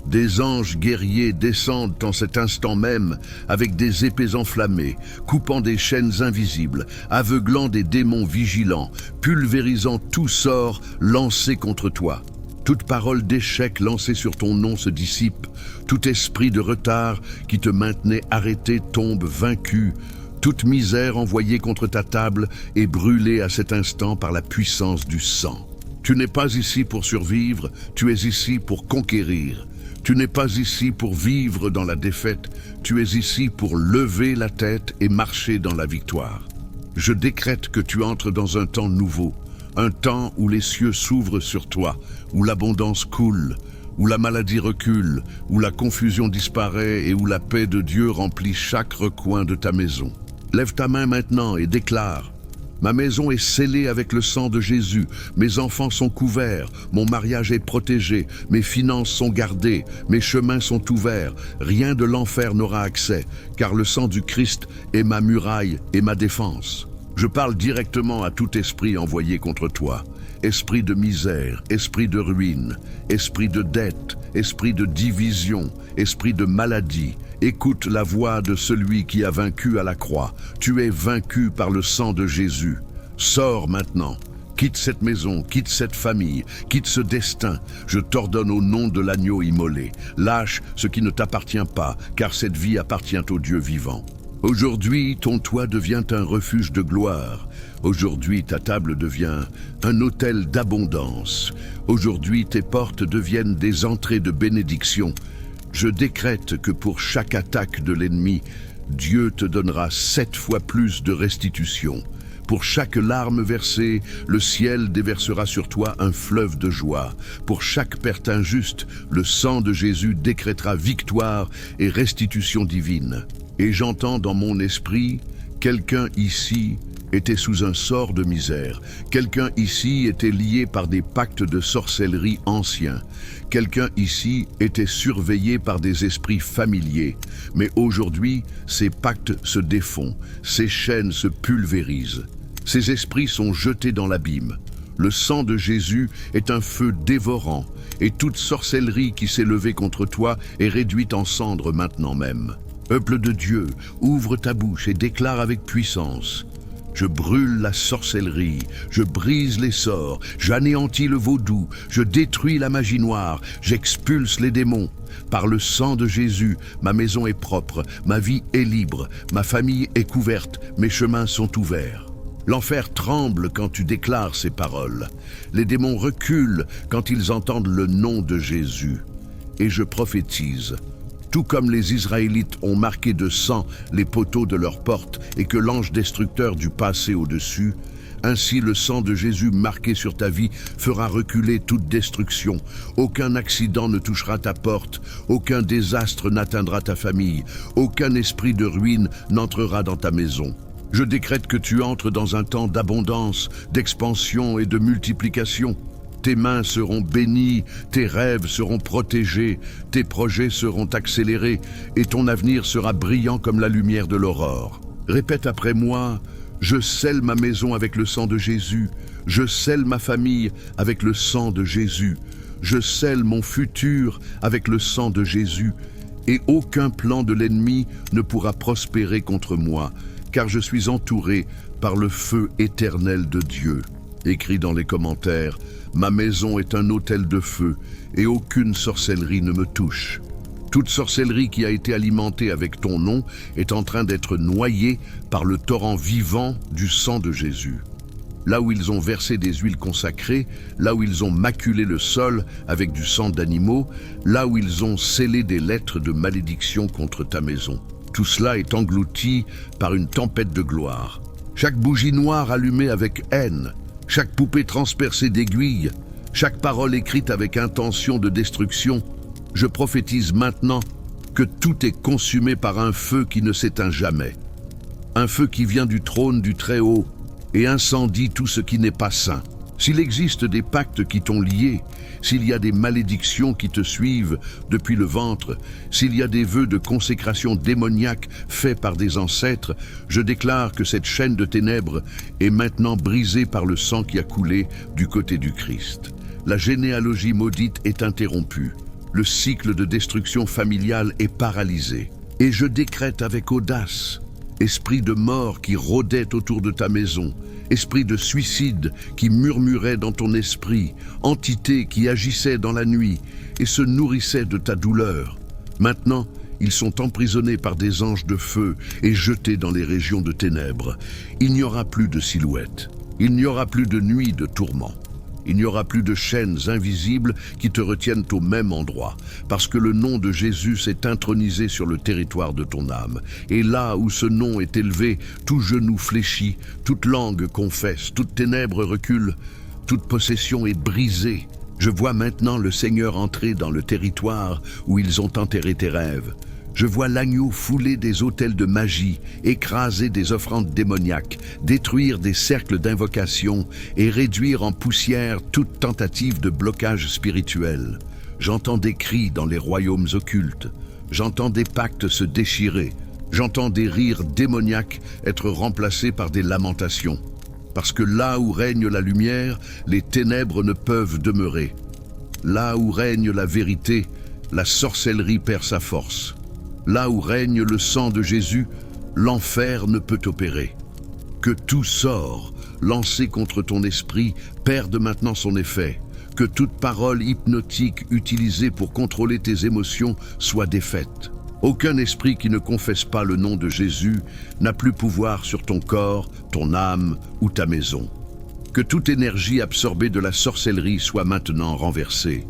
Des anges guerriers descendent en cet instant même avec des épées enflammées, coupant des chaînes invisibles, aveuglant des démons vigilants, pulvérisant tout sort lancé contre toi. Toute parole d'échec lancée sur ton nom se dissipe, tout esprit de retard qui te maintenait arrêté tombe vaincu, toute misère envoyée contre ta table est brûlée à cet instant par la puissance du sang. Tu n'es pas ici pour survivre, tu es ici pour conquérir. Tu n'es pas ici pour vivre dans la défaite, tu es ici pour lever la tête et marcher dans la victoire. Je décrète que tu entres dans un temps nouveau, un temps où les cieux s'ouvrent sur toi, où l'abondance coule, où la maladie recule, où la confusion disparaît et où la paix de Dieu remplit chaque recoin de ta maison. Lève ta main maintenant et déclare: ma maison est scellée avec le sang de Jésus, mes enfants sont couverts, mon mariage est protégé, mes finances sont gardées, mes chemins sont ouverts, rien de l'enfer n'aura accès, car le sang du Christ est ma muraille et ma défense. Je parle directement à tout esprit envoyé contre toi. Esprit de misère, esprit de ruine, esprit de dette, esprit de division, esprit de maladie. Écoute la voix de celui qui a vaincu à la croix. Tu es vaincu par le sang de Jésus. Sors maintenant. Quitte cette maison, quitte cette famille, quitte ce destin. Je t'ordonne au nom de l'agneau immolé. Lâche ce qui ne t'appartient pas, car cette vie appartient au Dieu vivant. Aujourd'hui, ton toit devient un refuge de gloire. Aujourd'hui, ta table devient un autel d'abondance. Aujourd'hui, tes portes deviennent des entrées de bénédiction. Je décrète que pour chaque attaque de l'ennemi, Dieu te donnera 7 fois plus de restitution. Pour chaque larme versée, le ciel déversera sur toi un fleuve de joie. Pour chaque perte injuste, le sang de Jésus décrétera victoire et restitution divine. Et j'entends dans mon esprit, quelqu'un ici était sous un sort de misère. Quelqu'un ici était lié par des pactes de sorcellerie anciens. Quelqu'un ici était surveillé par des esprits familiers. Mais aujourd'hui, ces pactes se défont, ces chaînes se pulvérisent. Ces esprits sont jetés dans l'abîme. Le sang de Jésus est un feu dévorant, et toute sorcellerie qui s'est levée contre toi est réduite en cendres maintenant même. Peuple de Dieu, ouvre ta bouche et déclare avec puissance: je brûle la sorcellerie, je brise les sorts, j'anéantis le vaudou, je détruis la magie noire, j'expulse les démons. Par le sang de Jésus, ma maison est propre, ma vie est libre, ma famille est couverte, mes chemins sont ouverts. L'enfer tremble quand tu déclares ces paroles. Les démons reculent quand ils entendent le nom de Jésus. Et je prophétise: tout comme les Israélites ont marqué de sang les poteaux de leurs portes et que l'ange destructeur dut passer au-dessus, ainsi le sang de Jésus marqué sur ta vie fera reculer toute destruction. Aucun accident ne touchera ta porte, aucun désastre n'atteindra ta famille, aucun esprit de ruine n'entrera dans ta maison. Je décrète que tu entres dans un temps d'abondance, d'expansion et de multiplication. Tes mains seront bénies, tes rêves seront protégés, tes projets seront accélérés et ton avenir sera brillant comme la lumière de l'aurore. Répète après moi, je scelle ma maison avec le sang de Jésus, je scelle ma famille avec le sang de Jésus, je scelle mon futur avec le sang de Jésus, et aucun plan de l'ennemi ne pourra prospérer contre moi, car je suis entouré par le feu éternel de Dieu. Écris dans les commentaires, ma maison est un autel de feu, et aucune sorcellerie ne me touche. Toute sorcellerie qui a été alimentée avec ton nom est en train d'être noyée par le torrent vivant du sang de Jésus. Là où ils ont versé des huiles consacrées, là où ils ont maculé le sol avec du sang d'animaux, là où ils ont scellé des lettres de malédiction contre ta maison. Tout cela est englouti par une tempête de gloire. Chaque bougie noire allumée avec haine, chaque poupée transpercée d'aiguilles, chaque parole écrite avec intention de destruction, je prophétise maintenant que tout est consumé par un feu qui ne s'éteint jamais. Un feu qui vient du trône du Très-Haut et incendie tout ce qui n'est pas saint. S'il existe des pactes qui t'ont lié, s'il y a des malédictions qui te suivent depuis le ventre, s'il y a des vœux de consécration démoniaque faits par des ancêtres, je déclare que cette chaîne de ténèbres est maintenant brisée par le sang qui a coulé du côté du Christ. La généalogie maudite est interrompue. Le cycle de destruction familiale est paralysé. Et je décrète avec audace, esprit de mort qui rôdait autour de ta maison, esprit de suicide qui murmurait dans ton esprit, entité qui agissait dans la nuit et se nourrissait de ta douleur. Maintenant, ils sont emprisonnés par des anges de feu et jetés dans les régions de ténèbres. Il n'y aura plus de silhouette, il n'y aura plus de nuit de tourment. Il n'y aura plus de chaînes invisibles qui te retiennent au même endroit, parce que le nom de Jésus s'est intronisé sur le territoire de ton âme. Et là où ce nom est élevé, tout genou fléchit, toute langue confesse, toute ténèbre recule, toute possession est brisée. Je vois maintenant le Seigneur entrer dans le territoire où ils ont enterré tes rêves. Je vois l'agneau fouler des autels de magie, écraser des offrandes démoniaques, détruire des cercles d'invocation et réduire en poussière toute tentative de blocage spirituel. J'entends des cris dans les royaumes occultes, j'entends des pactes se déchirer, j'entends des rires démoniaques être remplacés par des lamentations. Parce que là où règne la lumière, les ténèbres ne peuvent demeurer. Là où règne la vérité, la sorcellerie perd sa force. Là où règne le sang de Jésus, l'enfer ne peut opérer. Que tout sort lancé contre ton esprit perde maintenant son effet. Que toute parole hypnotique utilisée pour contrôler tes émotions soit défaite. Aucun esprit qui ne confesse pas le nom de Jésus n'a plus pouvoir sur ton corps, ton âme ou ta maison. Que toute énergie absorbée de la sorcellerie soit maintenant renversée.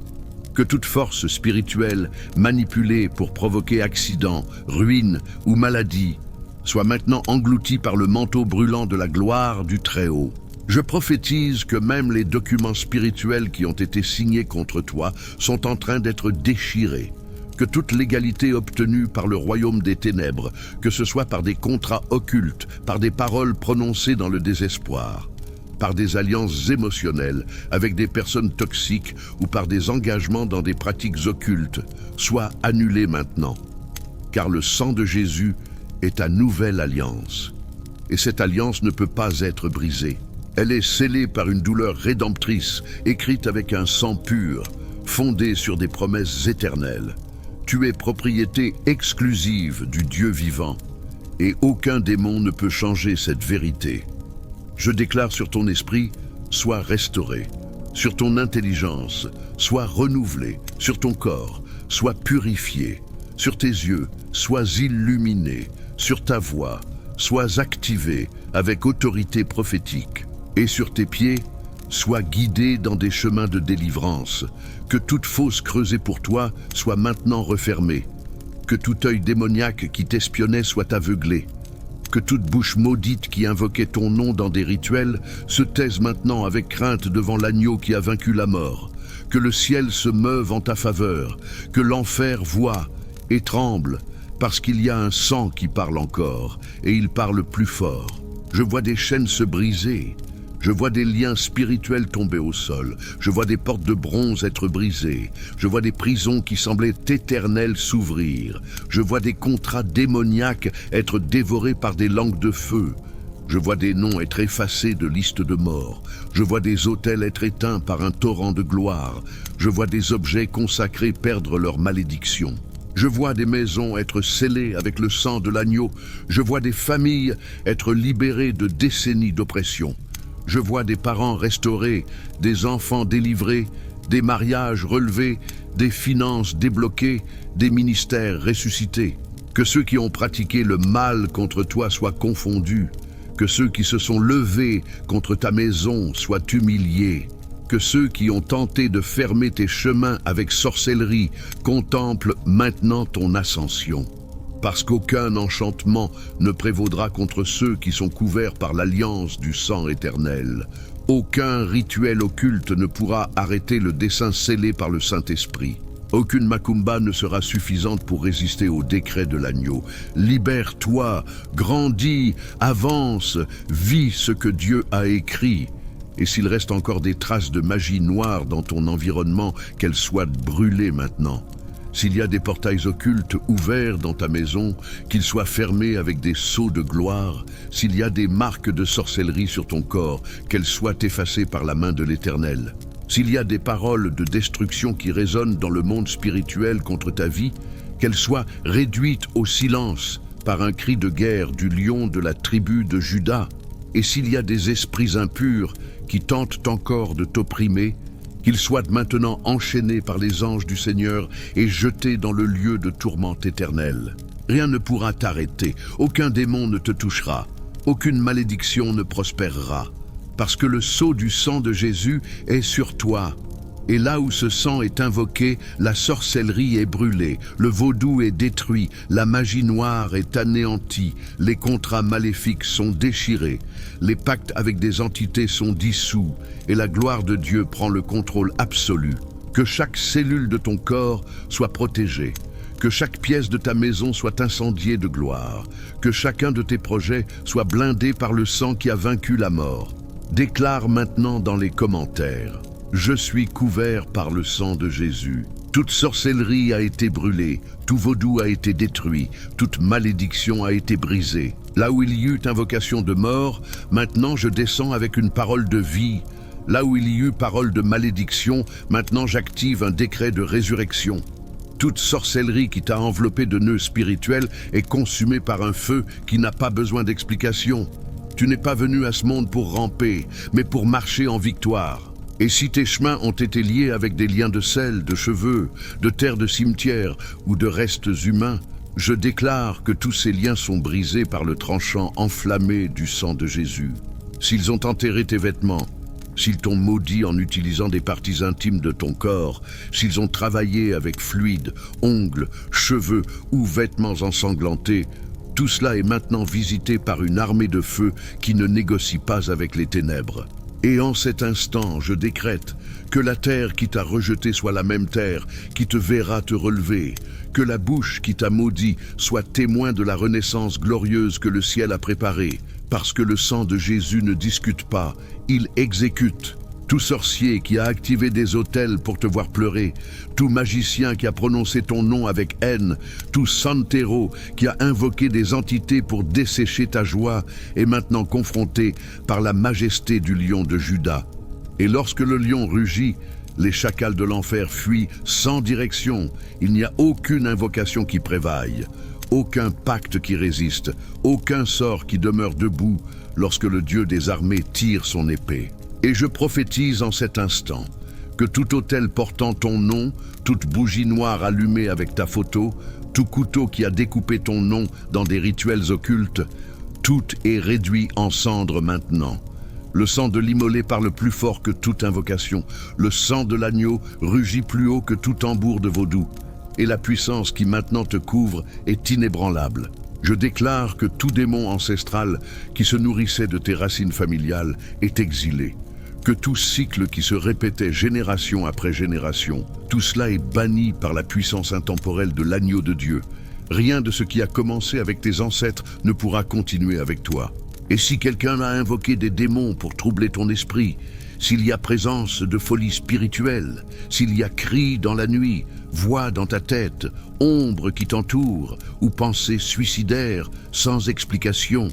Que toute force spirituelle manipulée pour provoquer accident, ruine ou maladie soit maintenant engloutie par le manteau brûlant de la gloire du Très-Haut. Je prophétise que même les documents spirituels qui ont été signés contre toi sont en train d'être déchirés. Que toute légalité obtenue par le royaume des ténèbres, que ce soit par des contrats occultes, par des paroles prononcées dans le désespoir, par des alliances émotionnelles avec des personnes toxiques ou par des engagements dans des pratiques occultes, soit annulée maintenant. Car le sang de Jésus est ta nouvelle alliance. Et cette alliance ne peut pas être brisée. Elle est scellée par une douleur rédemptrice, écrite avec un sang pur, fondée sur des promesses éternelles. Tu es propriété exclusive du Dieu vivant, et aucun démon ne peut changer cette vérité. Je déclare sur ton esprit, sois restauré, sur ton intelligence, sois renouvelé, sur ton corps, sois purifié, sur tes yeux, sois illuminé, sur ta voix, sois activé avec autorité prophétique, et sur tes pieds, sois guidé dans des chemins de délivrance, que toute fosse creusée pour toi soit maintenant refermée, que tout œil démoniaque qui t'espionnait soit aveuglé, que toute bouche maudite qui invoquait ton nom dans des rituels se taise maintenant avec crainte devant l'agneau qui a vaincu la mort, que le ciel se meuve en ta faveur, que l'enfer voit et tremble, parce qu'il y a un sang qui parle encore, et il parle plus fort. Je vois des chaînes se briser, Je vois des liens spirituels tomber au sol. Je vois des portes de bronze être brisées. Je vois des prisons qui semblaient éternelles s'ouvrir. Je vois des contrats démoniaques être dévorés par des langues de feu. Je vois des noms être effacés de listes de morts. Je vois des autels être éteints par un torrent de gloire. Je vois des objets consacrés perdre leur malédiction. Je vois des maisons être scellées avec le sang de l'agneau. Je vois des familles être libérées de décennies d'oppression. Je vois des parents restaurés, des enfants délivrés, des mariages relevés, des finances débloquées, des ministères ressuscités. Que ceux qui ont pratiqué le mal contre toi soient confondus. Que ceux qui se sont levés contre ta maison soient humiliés. Que ceux qui ont tenté de fermer tes chemins avec sorcellerie contemplent maintenant ton ascension. Parce qu'aucun enchantement ne prévaudra contre ceux qui sont couverts par l'alliance du sang éternel. Aucun rituel occulte ne pourra arrêter le dessein scellé par le Saint-Esprit. Aucune macumba ne sera suffisante pour résister au décret de l'agneau. Libère-toi, grandis, avance, vis ce que Dieu a écrit. Et s'il reste encore des traces de magie noire dans ton environnement, qu'elles soient brûlées maintenant. S'il y a des portails occultes ouverts dans ta maison, qu'ils soient fermés avec des sceaux de gloire. S'il y a des marques de sorcellerie sur ton corps, qu'elles soient effacées par la main de l'Éternel. S'il y a des paroles de destruction qui résonnent dans le monde spirituel contre ta vie, qu'elles soient réduites au silence par un cri de guerre du lion de la tribu de Juda. Et s'il y a des esprits impurs qui tentent encore de t'opprimer, qu'ils soient maintenant enchaînés par les anges du Seigneur et jetés dans le lieu de tourment éternel. Rien ne pourra t'arrêter, aucun démon ne te touchera, aucune malédiction ne prospérera. Parce que le sceau du sang de Jésus est sur toi. Et là où ce sang est invoqué, la sorcellerie est brûlée, le vaudou est détruit, la magie noire est anéantie, les contrats maléfiques sont déchirés, les pactes avec des entités sont dissous, et la gloire de Dieu prend le contrôle absolu. Que chaque cellule de ton corps soit protégée, que chaque pièce de ta maison soit incendiée de gloire, que chacun de tes projets soit blindé par le sang qui a vaincu la mort. Déclare maintenant dans les commentaires: je suis couvert par le sang de Jésus. Toute sorcellerie a été brûlée, tout vaudou a été détruit, toute malédiction a été brisée. Là où il y eut invocation de mort, maintenant je descends avec une parole de vie. Là où il y eut parole de malédiction, maintenant j'active un décret de résurrection. Toute sorcellerie qui t'a enveloppé de nœuds spirituels est consumée par un feu qui n'a pas besoin d'explication. Tu n'es pas venu à ce monde pour ramper, mais pour marcher en victoire. Et si tes chemins ont été liés avec des liens de sel, de cheveux, de terre de cimetière ou de restes humains, je déclare que tous ces liens sont brisés par le tranchant enflammé du sang de Jésus. S'ils ont enterré tes vêtements, s'ils t'ont maudit en utilisant des parties intimes de ton corps, s'ils ont travaillé avec fluides, ongles, cheveux ou vêtements ensanglantés, tout cela est maintenant visité par une armée de feu qui ne négocie pas avec les ténèbres. Et en cet instant, je décrète que la terre qui t'a rejeté soit la même terre qui te verra te relever, que la bouche qui t'a maudit soit témoin de la renaissance glorieuse que le ciel a préparée, parce que le sang de Jésus ne discute pas, il exécute. Tout sorcier qui a activé des autels pour te voir pleurer, tout magicien qui a prononcé ton nom avec haine, tout santero qui a invoqué des entités pour dessécher ta joie, est maintenant confronté par la majesté du lion de Juda. Et lorsque le lion rugit, les chacals de l'enfer fuient sans direction. Il n'y a aucune invocation qui prévaille, aucun pacte qui résiste, aucun sort qui demeure debout lorsque le Dieu des armées tire son épée. Et je prophétise en cet instant que tout autel portant ton nom, toute bougie noire allumée avec ta photo, tout couteau qui a découpé ton nom dans des rituels occultes, tout est réduit en cendres maintenant. Le sang de l'immolé parle plus fort que toute invocation. Le sang de l'agneau rugit plus haut que tout tambour de vaudou. Et la puissance qui maintenant te couvre est inébranlable. Je déclare que tout démon ancestral qui se nourrissait de tes racines familiales est exilé. Que tout cycle qui se répétait génération après génération, tout cela est banni par la puissance intemporelle de l'agneau de Dieu. Rien de ce qui a commencé avec tes ancêtres ne pourra continuer avec toi. Et si quelqu'un a invoqué des démons pour troubler ton esprit, s'il y a présence de folie spirituelle, s'il y a cri dans la nuit, voix dans ta tête, ombre qui t'entoure, ou pensée suicidaire sans explication,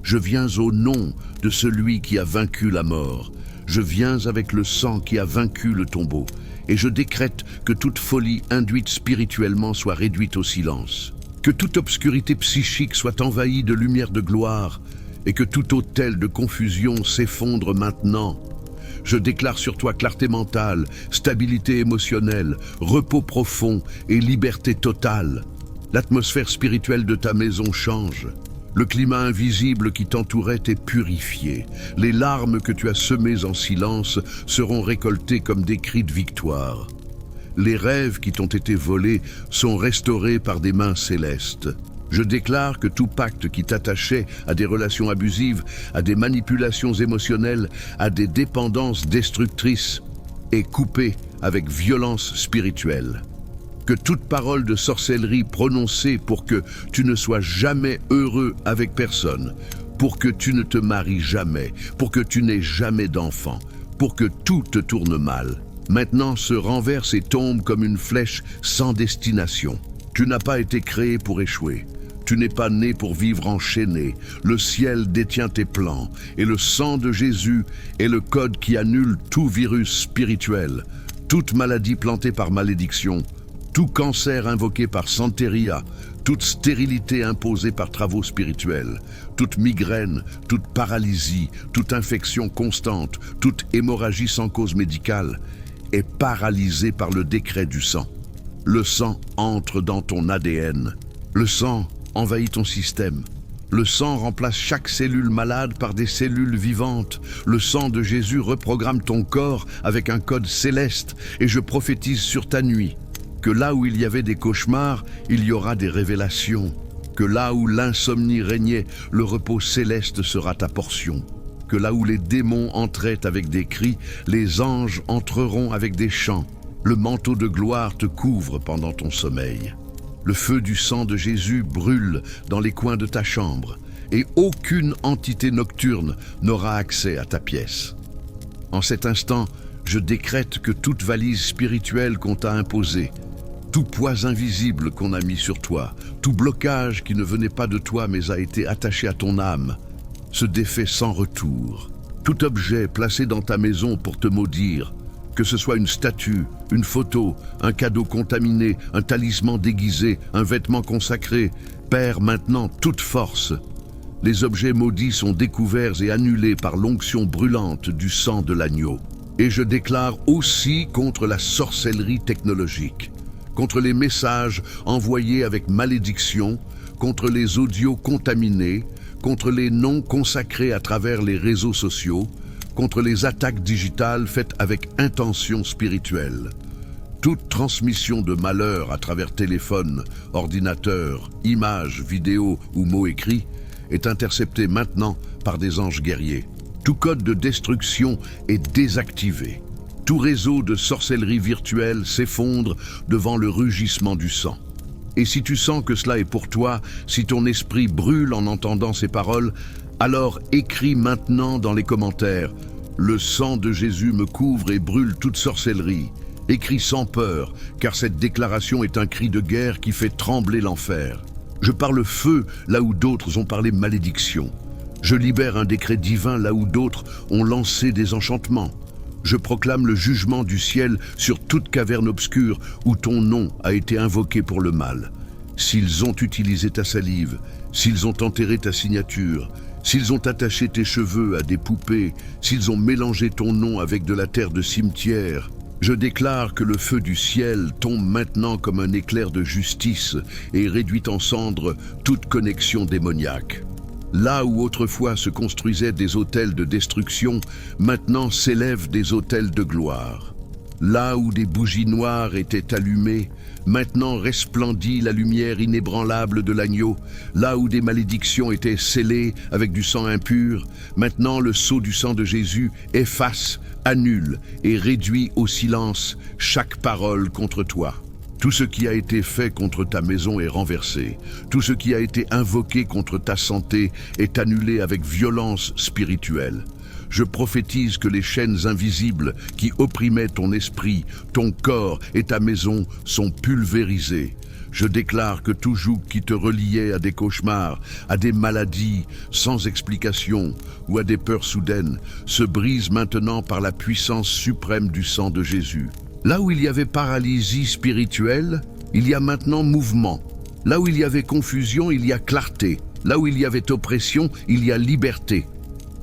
je viens au nom de celui qui a vaincu la mort. Je viens avec le sang qui a vaincu le tombeau, et je décrète que toute folie induite spirituellement soit réduite au silence, que toute obscurité psychique soit envahie de lumière de gloire, et que tout autel de confusion s'effondre maintenant. Je déclare sur toi clarté mentale, stabilité émotionnelle, repos profond et liberté totale. L'atmosphère spirituelle de ta maison change. Le climat invisible qui t'entourait est purifié. Les larmes que tu as semées en silence seront récoltées comme des cris de victoire. Les rêves qui t'ont été volés sont restaurés par des mains célestes. Je déclare que tout pacte qui t'attachait à des relations abusives, à des manipulations émotionnelles, à des dépendances destructrices est coupé avec violence spirituelle. Que toute parole de sorcellerie prononcée pour que tu ne sois jamais heureux avec personne, pour que tu ne te maries jamais, pour que tu n'aies jamais d'enfant, pour que tout te tourne mal, maintenant se renverse et tombe comme une flèche sans destination. Tu n'as pas été créé pour échouer. Tu n'es pas né pour vivre enchaîné. Le ciel détient tes plans et le sang de Jésus est le code qui annule tout virus spirituel, toute maladie plantée par malédiction, tout cancer invoqué par santeria, toute stérilité imposée par travaux spirituels, toute migraine, toute paralysie, toute infection constante, toute hémorragie sans cause médicale est paralysée par le décret du sang. Le sang entre dans ton ADN. Le sang envahit ton système. Le sang remplace chaque cellule malade par des cellules vivantes. Le sang de Jésus reprogramme ton corps avec un code céleste et je prophétise sur ta nuit que là où il y avait des cauchemars, il y aura des révélations. Que là où l'insomnie régnait, le repos céleste sera ta portion. Que là où les démons entraient avec des cris, les anges entreront avec des chants. Le manteau de gloire te couvre pendant ton sommeil. Le feu du sang de Jésus brûle dans les coins de ta chambre et aucune entité nocturne n'aura accès à ta pièce. En cet instant, je décrète que toute valise spirituelle qu'on t'a imposée, tout poids invisible qu'on a mis sur toi, tout blocage qui ne venait pas de toi mais a été attaché à ton âme, se défait sans retour. Tout objet placé dans ta maison pour te maudire, que ce soit une statue, une photo, un cadeau contaminé, un talisman déguisé, un vêtement consacré, perd maintenant toute force. Les objets maudits sont découverts et annulés par l'onction brûlante du sang de l'agneau. Et je déclare aussi contre la sorcellerie technologique, contre les messages envoyés avec malédiction, contre les audios contaminés, contre les noms consacrés à travers les réseaux sociaux, contre les attaques digitales faites avec intention spirituelle. Toute transmission de malheur à travers téléphone, ordinateur, images, vidéos ou mots écrits est interceptée maintenant par des anges guerriers. Tout code de destruction est désactivé. Tout réseau de sorcellerie virtuelle s'effondre devant le rugissement du sang. Et si tu sens que cela est pour toi, si ton esprit brûle en entendant ces paroles, alors écris maintenant dans les commentaires « Le sang de Jésus me couvre et brûle toute sorcellerie ». Écris sans peur, car cette déclaration est un cri de guerre qui fait trembler l'enfer. Je parle feu là où d'autres ont parlé malédiction. Je libère un décret divin là où d'autres ont lancé des enchantements. Je proclame le jugement du ciel sur toute caverne obscure où ton nom a été invoqué pour le mal. S'ils ont utilisé ta salive, s'ils ont enterré ta signature, s'ils ont attaché tes cheveux à des poupées, s'ils ont mélangé ton nom avec de la terre de cimetière, je déclare que le feu du ciel tombe maintenant comme un éclair de justice et réduit en cendres toute connexion démoniaque. Là où autrefois se construisaient des autels de destruction, maintenant s'élèvent des autels de gloire. Là où des bougies noires étaient allumées, maintenant resplendit la lumière inébranlable de l'agneau. Là où des malédictions étaient scellées avec du sang impur, maintenant le sceau du sang de Jésus efface, annule et réduit au silence chaque parole contre toi. Tout ce qui a été fait contre ta maison est renversé. Tout ce qui a été invoqué contre ta santé est annulé avec violence spirituelle. Je prophétise que les chaînes invisibles qui opprimaient ton esprit, ton corps et ta maison sont pulvérisées. Je déclare que tout joug qui te reliait à des cauchemars, à des maladies sans explication ou à des peurs soudaines se brise maintenant par la puissance suprême du sang de Jésus. Là où il y avait paralysie spirituelle, il y a maintenant mouvement. Là où il y avait confusion, il y a clarté. Là où il y avait oppression, il y a liberté.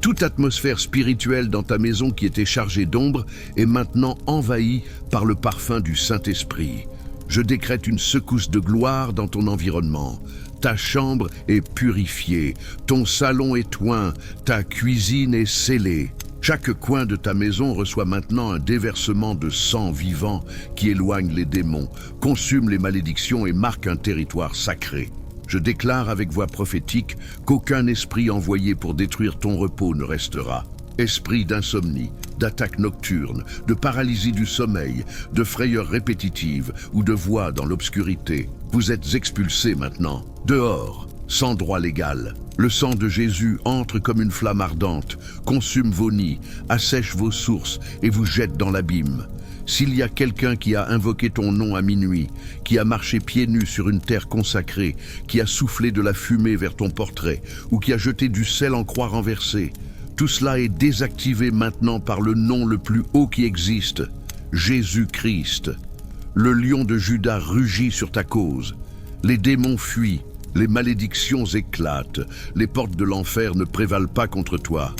Toute atmosphère spirituelle dans ta maison qui était chargée d'ombre est maintenant envahie par le parfum du Saint-Esprit. Je décrète une secousse de gloire dans ton environnement. Ta chambre est purifiée, ton salon est oint, ta cuisine est scellée. Chaque coin de ta maison reçoit maintenant un déversement de sang vivant qui éloigne les démons, consume les malédictions et marque un territoire sacré. Je déclare avec voix prophétique qu'aucun esprit envoyé pour détruire ton repos ne restera. Esprit d'insomnie, d'attaque nocturne, de paralysie du sommeil, de frayeur répétitive ou de voix dans l'obscurité, vous êtes expulsés maintenant, dehors, sans droit légal. Le sang de Jésus entre comme une flamme ardente, consume vos nids, assèche vos sources et vous jette dans l'abîme. S'il y a quelqu'un qui a invoqué ton nom à minuit, qui a marché pieds nus sur une terre consacrée, qui a soufflé de la fumée vers ton portrait ou qui a jeté du sel en croix renversée, tout cela est désactivé maintenant par le nom le plus haut qui existe, Jésus-Christ. Le lion de Juda rugit sur ta cause. Les démons fuient, les malédictions éclatent, les portes de l'enfer ne prévalent pas contre toi.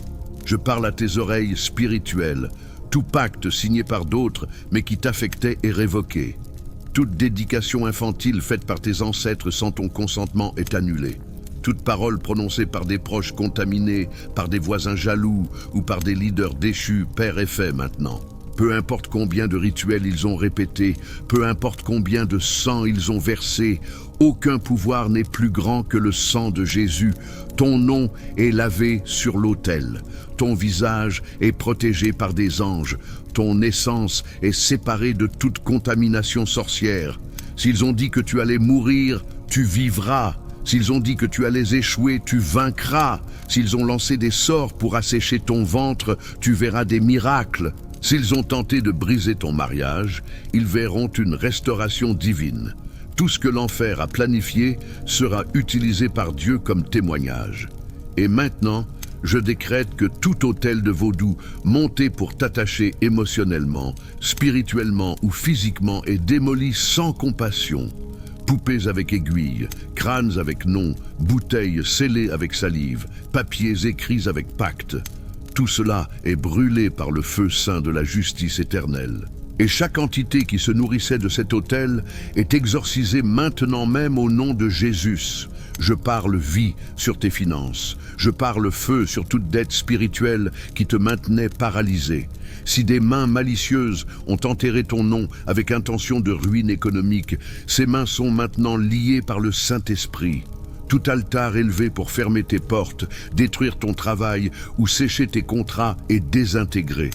Je parle à tes oreilles spirituelles. Tout pacte signé par d'autres, mais qui t'affectait est révoqué. Toute dédication infantile faite par tes ancêtres sans ton consentement est annulée. Toute parole prononcée par des proches contaminés, par des voisins jaloux ou par des leaders déchus perd effet maintenant. Peu importe combien de rituels ils ont répétés, peu importe combien de sang ils ont versé, aucun pouvoir n'est plus grand que le sang de Jésus. Ton nom est lavé sur l'autel. Ton visage est protégé par des anges. Ton essence est séparée de toute contamination sorcière. S'ils ont dit que tu allais mourir, tu vivras. S'ils ont dit que tu allais échouer, tu vaincras. S'ils ont lancé des sorts pour assécher ton ventre, tu verras des miracles. S'ils ont tenté de briser ton mariage, ils verront une restauration divine. Tout ce que l'enfer a planifié sera utilisé par Dieu comme témoignage. Et maintenant, je décrète que tout autel de vaudou monté pour t'attacher émotionnellement, spirituellement ou physiquement est démoli sans compassion. Poupées avec aiguilles, crânes avec nom, bouteilles scellées avec salive, papiers écrits avec pacte. Tout cela est brûlé par le feu saint de la justice éternelle. Et chaque entité qui se nourrissait de cet autel est exorcisée maintenant même au nom de Jésus. Je parle vie sur tes finances. Je parle feu sur toute dette spirituelle qui te maintenait paralysé. Si des mains malicieuses ont enterré ton nom avec intention de ruine économique, ces mains sont maintenant liées par le Saint-Esprit. Tout altar élevé pour fermer tes portes, détruire ton travail ou sécher tes contrats est désintégré.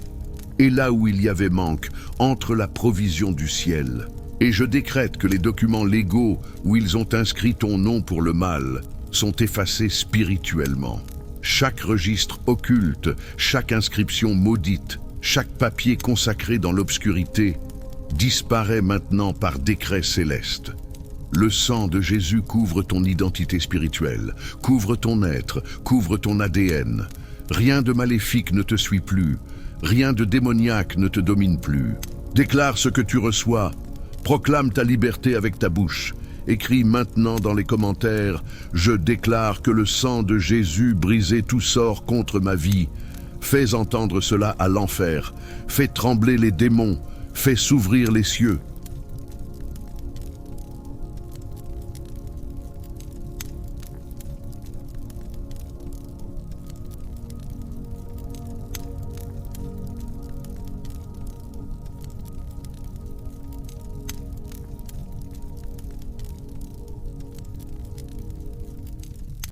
Et là où il y avait manque, entre la provision du ciel. Et je décrète que les documents légaux où ils ont inscrit ton nom pour le mal sont effacés spirituellement. Chaque registre occulte, chaque inscription maudite, chaque papier consacré dans l'obscurité disparaît maintenant par décret céleste. Le sang de Jésus couvre ton identité spirituelle, couvre ton être, couvre ton ADN. Rien de maléfique ne te suit plus. Rien de démoniaque ne te domine plus. Déclare ce que tu reçois. Proclame ta liberté avec ta bouche. Écris maintenant dans les commentaires « Je déclare que le sang de Jésus brisait tout sort contre ma vie. Fais entendre cela à l'enfer. Fais trembler les démons. Fais s'ouvrir les cieux.